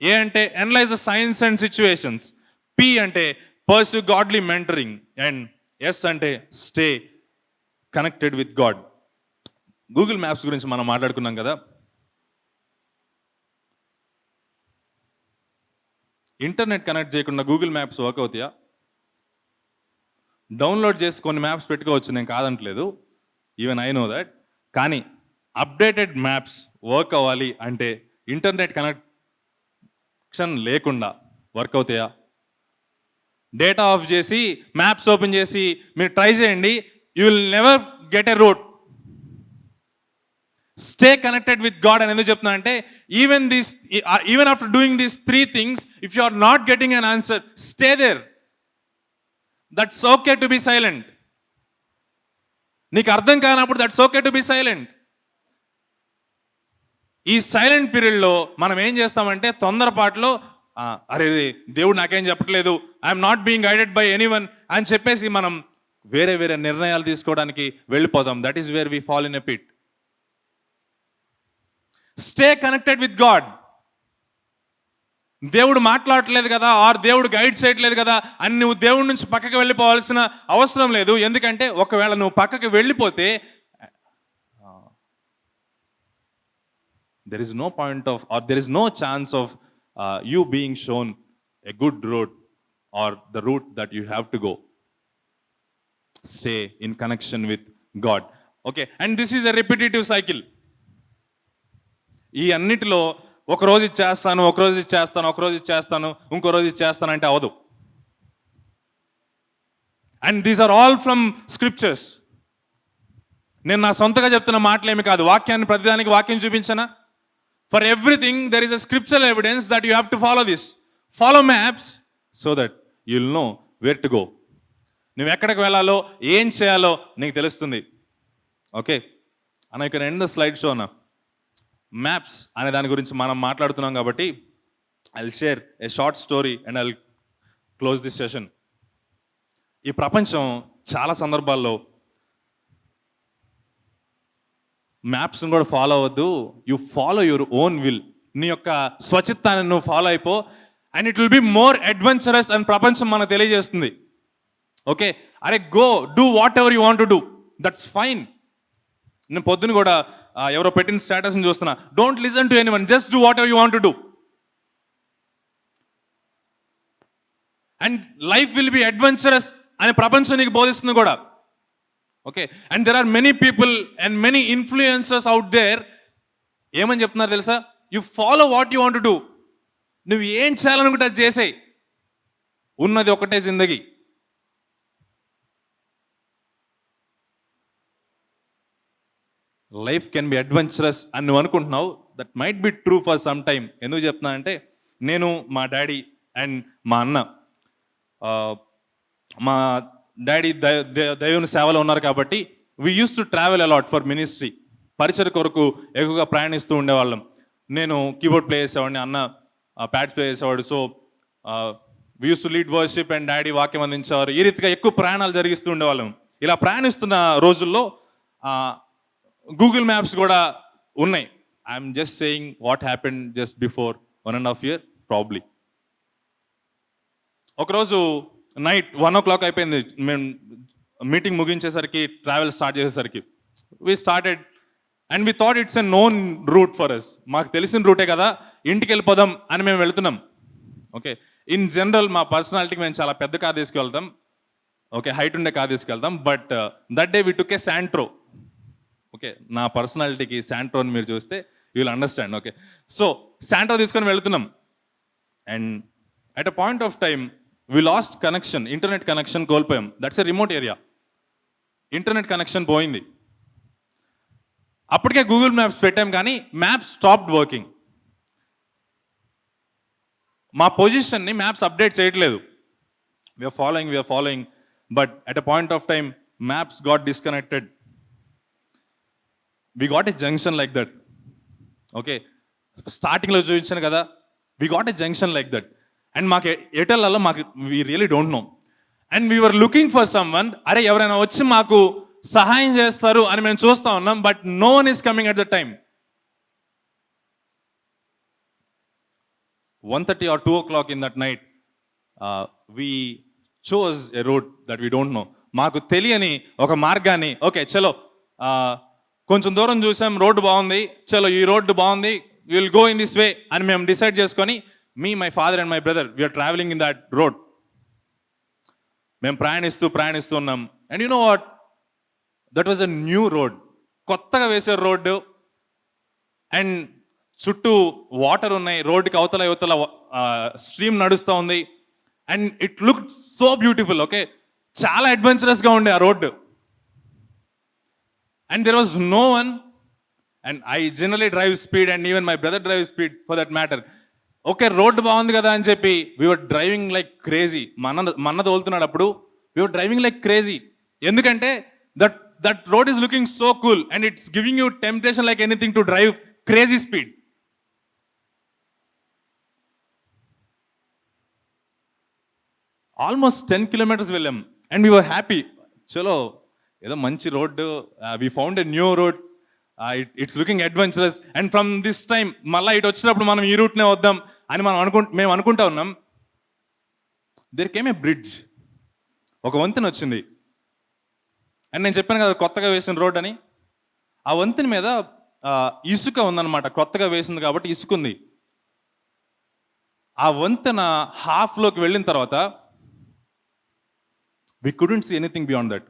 A అంటే analyze the signs and situations. P అంటే pursue godly mentoring. And S అంటే stay connected with God. Google maps గురించి మనం మాట్లాడుకున్నాం కదా. Internet connect చేయకుండా Google maps work అవుతాయా? డౌన్లోడ్ చేసి కొన్ని మ్యాప్స్ పెట్టుకోవచ్చు, నేను కాదంటలేదు, ఈవెన్ ఐ నో దట్. కానీ అప్డేటెడ్ మ్యాప్స్ వర్క్ అవ్వాలి అంటే ఇంటర్నెట్ కనెక్షన్ లేకుండా వర్క్ అవుతాయా? డేటా ఆఫ్ చేసి మ్యాప్స్ ఓపెన్ చేసి మీరు ట్రై చేయండి, you will never get a road. Stay connected with God అని ఎందుకు చెప్తున్నా అంటే even after doing these 3 things, if you are not getting an answer, stay there. That's okay to be silent. నీకు అర్థం కానప్పుడు that's okay to be silent. ఈ silent పీరియడ్లో మనం ఏం చేస్తామంటే తొందరపాటులో అరే దేవుడు నాకేం చెప్పట్లేదు, I'm not being guided by anyone అని చెప్పేసి మనం వేరే వేరే నిర్ణయాలు తీసుకోవడానికి వెళ్ళిపోతాం. That is where we fall in a pit. Stay connected with God. దేవుడు మాట్లాడట్లేదు కదా, ఆర్ దేవుడు గైడ్ చేయట్లేదు కదా అని నువ్వు దేవుడి నుంచి పక్కకి వెళ్ళిపోవాల్సిన అవసరం లేదు. ఎందుకంటే ఒకవేళ నువ్వు పక్కకి వెళ్ళిపోతే there is no point of, or there is no chance of you being shown a good road or the route that you have to go. Stay in connection with God. Okay, and this is a repetitive cycle. ఈ అన్నిటిలో ఒక రోజు చేస్తాను, ఒక రోజు చేస్తాను, ఒక రోజు చేస్తాను, ఇంకో రోజు చేస్తాను అంటే అవదు. And these are all from scriptures. నేను నా సొంతగా చెప్తున్న మాటలేమి కాదు. వాక్యాన్ని ప్రతిదానికి వాక్యం చూపించనా? For everything there is a scriptural evidence that you have to follow this. Follow maps so that you'll know where to go. నువ్వు ఎక్కడికి వెళ్ళాలో ఏం చేయాలో నీకు తెలుస్తుంది. ఓకే అన్న, ఇక్కడ ఎండ్ ద స్లైడ్ షో అన్న. మ్యాప్స్ అనే దాని గురించి మనం మాట్లాడుతున్నాం కాబట్టి I will share A short story and I will close this session. ఈ ప్రపంచం చాలా సందర్భాల్లో మ్యాప్స్ని కూడా ఫాలో అవ్వద్దు, you follow your own will. నీ యొక్క స్వచిత్తాన్ని నువ్వు ఫాలో అయిపో, and it will be more adventurous అని ప్రపంచం మనకు తెలియజేస్తుంది. ఓకే, అరే go do whatever you want to do, that's fine. నేను పొద్దున కూడా ఎవరో పెట్టిన స్టేటస్ని చూస్తున్నా, don't listen to anyone, just do whatever you want to do. And life will be adventurous అని ప్రపంచం నీకు బోధిస్తుంది కూడా. Okay, and there are many people and many influencers out there. ఏమని చెప్తున్నారు తెలుసా? You follow what you want to do. నువ్వు ఏం చేయాలనుకుంటే అది చేసేయి, ఉన్నది ఒకటే జిందగీ. లైఫ్ కెన్ బి అడ్వెంచరస్ అని నువ్వు అనుకుంటున్నావు. That might be true for some time. ఎందుకు చెప్తున్నా అంటే నేను, మా డాడీ అండ్ మా అన్న, మా డాడీ దైవుని సేవలో ఉన్నారు కాబట్టి we use to travel a lot for ministry. పరిచయ కొరకు ఎక్కువగా ప్రయాణిస్తూ ఉండేవాళ్ళం. నేను కీబోర్డ్ ప్లే చేసేవాడిని, అన్న ప్యాడ్స్ ప్లే చేసేవాడు. So we use to lead worship and daddy వాక్యం అందించేవారు. ఈ రీతిగా ఎక్కువ ప్రయాణాలు జరిగిస్తూ ఉండేవాళ్ళం. ఇలా ప్రయాణిస్తున్న రోజుల్లో గూగుల్ మ్యాప్స్ కూడా ఉన్నాయి. I'm just saying what happened just before 1.5 years probably. ఒకరోజు నైట్ 1 o'clock అయిపోయింది. మేము మీటింగ్ ముగించేసరికి, ట్రావెల్ స్టార్ట్ చేసేసరికి we started and we thought it's a known route for us. మాకు తెలిసిన రూటే కదా, ఇంటికి వెళ్ళిపోదాం అని మేము వెళ్తున్నాం. ఓకే, ఇన్ జనరల్ మా పర్సనాలిటీకి మేము చాలా పెద్ద కార్ తీసుకువెళ్తాం. ఓకే, హైట్ ఉండే కార్ తీసుకెళ్తాం. But that day we took a Santro. Okay, నా పర్సనాలిటీకి శాంట్రోని మీరు చూస్తే you will understand. Okay, so Santro తీసుకొని వెళ్తున్నాం. And at a point of time we lost connection, internet connection కోల్పోయాం. That's a remote area. Internet connection పోయింది. అప్పటికే గూగుల్ మ్యాప్స్ పెట్టాం కానీ మ్యాప్స్ స్టాప్డ్ వర్కింగ్. మా పొజిషన్ని మ్యాప్స్ అప్డేట్ చేయట్లేదు. We're following but at a point of time maps got disconnected. We got a junction like that. Okay, స్టార్టింగ్లో చూపించాను కదా, we got a junction like that. And మాకు ఎటెల్లలో మాకు we really don't know. And we're looking for someone. అరే ఎవరైనా వచ్చి మాకు సహాయం చేస్తారు అని మేము చూస్తూ ఉన్నాం. But no one is coming at the time. 1:30 or 2 o'clock in that night, we chose a road that we don't know. మాకు తెలియని ఒక మార్గాన్ని, ఓకే చలో కొంచెం దూరం చూసాం, రోడ్డు బాగుంది, చలో ఈ రోడ్డు బాగుంది, will go in this way అని మేము డిసైడ్ చేసుకొని, me my father and my brother we're travelling in that road. మేము ప్రయాణిస్తూ ఉన్నాం. And you know what, that was a new road. కొత్తగా వేసే రోడ్డు, అండ్ చుట్టూ వాటర్ ఉన్నాయి, రోడ్డుకి అవతల యువతల స్ట్రీమ్ నడుస్తూ ఉంది. And it look so beautiful. Okay, చాలా అడ్వెంచరస్గా ఉండే ఆ రోడ్డు. And there was no one. And I generally drive speed and even my brother drive speed for that matter. Okay, road బాగుంది కదా అని చెప్పి వీఆర్ డ్రైవింగ్ లైక్ క్రేజీ. మన్న తోలుతున్నాడు అప్పుడు. We're driving like crazy. ఎందుకంటే that road is looking so cool and it's giving you temptation like anything to drive crazy speed. Almost 10 kilometers వెళ్ళాం and we were happy. చలో, ఏదో మంచి road, we found a new road, it's looking adventurous. And from this time మళ్ళీ ఇటు వచ్చినప్పుడు మనం ఈ రూట్నే వద్దాం అని మేము అనుకుంటా ఉన్నాం. దేర్ కేమ్ ఏ బ్రిడ్జ్, ఒక వంతెన వచ్చింది. అండ్ నేను చెప్పాను కదా కొత్తగా వేసిన రోడ్ అని. ఆ వంతెన మీద ఇసుక ఉందన్నమాట, కొత్తగా వేసింది కాబట్టి ఇసుక ఉంది. ఆ వంతెన హాఫ్లోకి వెళ్ళిన తర్వాత we couldn't see anything beyond that.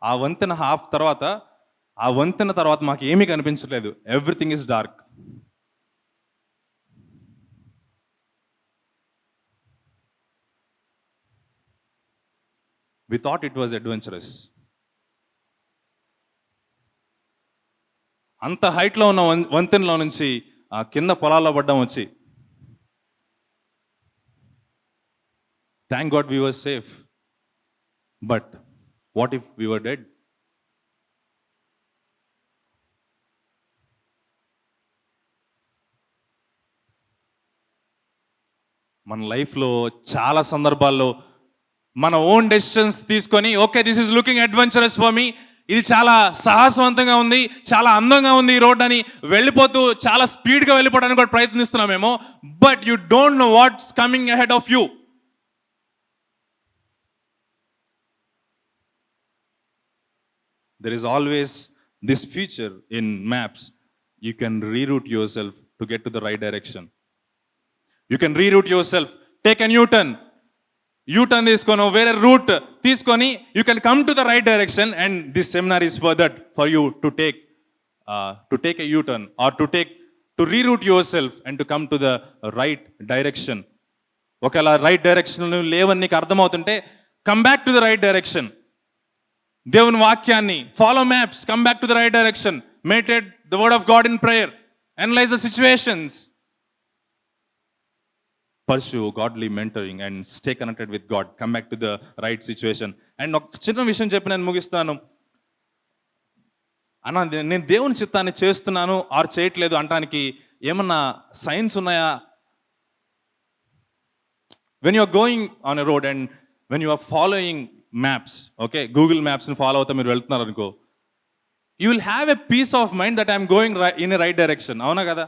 ఆ వంతెన హాఫ్ తర్వాత, ఆ వంతెన తర్వాత మాకు ఏమీ కనిపించలేదు. Everything is dark. We thought it was adventurous. అంత హైట్లో ఉన్న వంతెనలో నుంచి కింద పొలాల్లో పడ్డం వచ్చి. Thank God we were safe. But what if we were dead? మన లైఫ్లో చాలా సందర్భాల్లో మన ఓన్ డెసిషన్స్ తీసుకొని, okay this is looking adventurous for me, ఇది చాలా సాహసవంతంగా ఉంది, చాలా అందంగా ఉంది ఈ రోడ్ అని వెళ్ళిపోతూ చాలా స్పీడ్గా వెళ్ళిపోవడానికి కూడా ప్రయత్నిస్తున్నామేమో. But you don't know what's coming ahead of you. There is always this feature in maps. You can reroute yourself to get to the right direction. You can reroute yourself. Take a U-turn. U-turn తీసుకోను, వేరే route తీసుకొని you can come to the right direction. And this seminar is for that, for you to take a U-turn or to reroute yourself and to come to the right direction. ఒకవేళ right direction లేవని నీకు అర్థమవుతుంటే come back to the right direction. దేవుని వాక్యాన్ని follow maps, come back to the right direction, meditate the word of God in prayer, analyse the situations, pursue godly mentoring and stay connected with God, come back to the right situation. And ఒక చిన్న విషయం చెప్పి నేను ముగిస్తాను. అన్న, నేను దేవుని చిత్తాన్ని చేస్తున్నాను ఆర్ చేయట్లేదు అనడానికి ఏమన్నా సైన్స్ ఉన్నాయా? When you are going on a road and when you are following maps, okay, Google మ్యాప్స్ని ఫాలో అవుతా మీరు వెళ్తున్నారు అనుకో, you will have a peace of mind that I'm going in a right direction. అవునా కదా?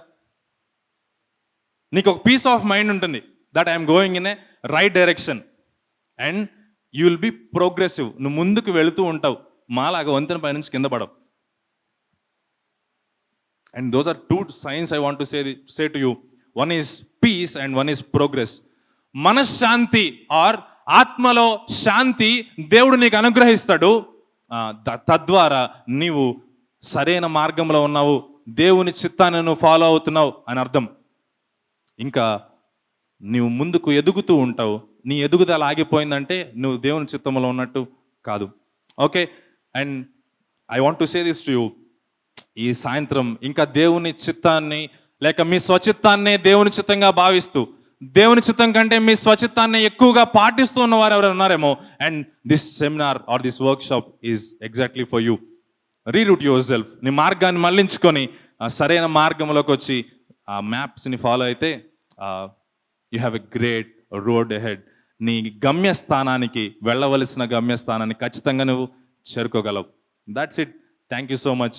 నీకు ఒక పీస్ ఆఫ్ మైండ్ ఉంటుంది that I'm going in a right direction. And you will be progressive. నువ్వు ముందుకు వెళుతూ ఉంటావు, మాలాగా వంతెన పై నుంచి కింద పడవు. And those are two signs I want to say to you. One is peace and one is progress. మనశ్శాంతి ఆర్ ఆత్మలో శాంతి దేవుడు నీకు అనుగ్రహిస్తాడు. తద్వారా నీవు సరైన మార్గంలో ఉన్నావు, దేవుని చిత్తాన్ని నువ్వు ఫాలో అవుతున్నావు అని అర్థం. ఇంకా నీవు ముందుకు ఎదుగుతూ ఉంటావు. నీ ఎదుగుదల ఆగిపోయిందంటే నువ్వు దేవుని చిత్తంలో ఉన్నట్టు కాదు. Okay, and I want to say this to you. ఈ సాయంత్రం ఇంకా దేవుని చిత్తాన్ని లేక మీ స్వచిత్తాన్నే దేవుని చిత్తంగా భావిస్తూ, దేవుని చిత్తం కంటే మీ స్వచిత్తాన్ని ఎక్కువగా పాటిస్తూ ఉన్నవారు ఎవరైనా ఉన్నారేమో. And this seminar or this workshop is exactly for you. Reroute yourself. నీ మార్గాన్ని మళ్లించుకొని సరైన మార్గంలోకి వచ్చి ఆ మ్యాప్స్ని ఫాలో అయితే you have a great road ahead. నీ గమ్యస్థానానికి, వెళ్ళవలసిన గమ్యస్థానాన్ని ఖచ్చితంగా నువ్వు చేరుకోగలవు. That's it. Thank you so much.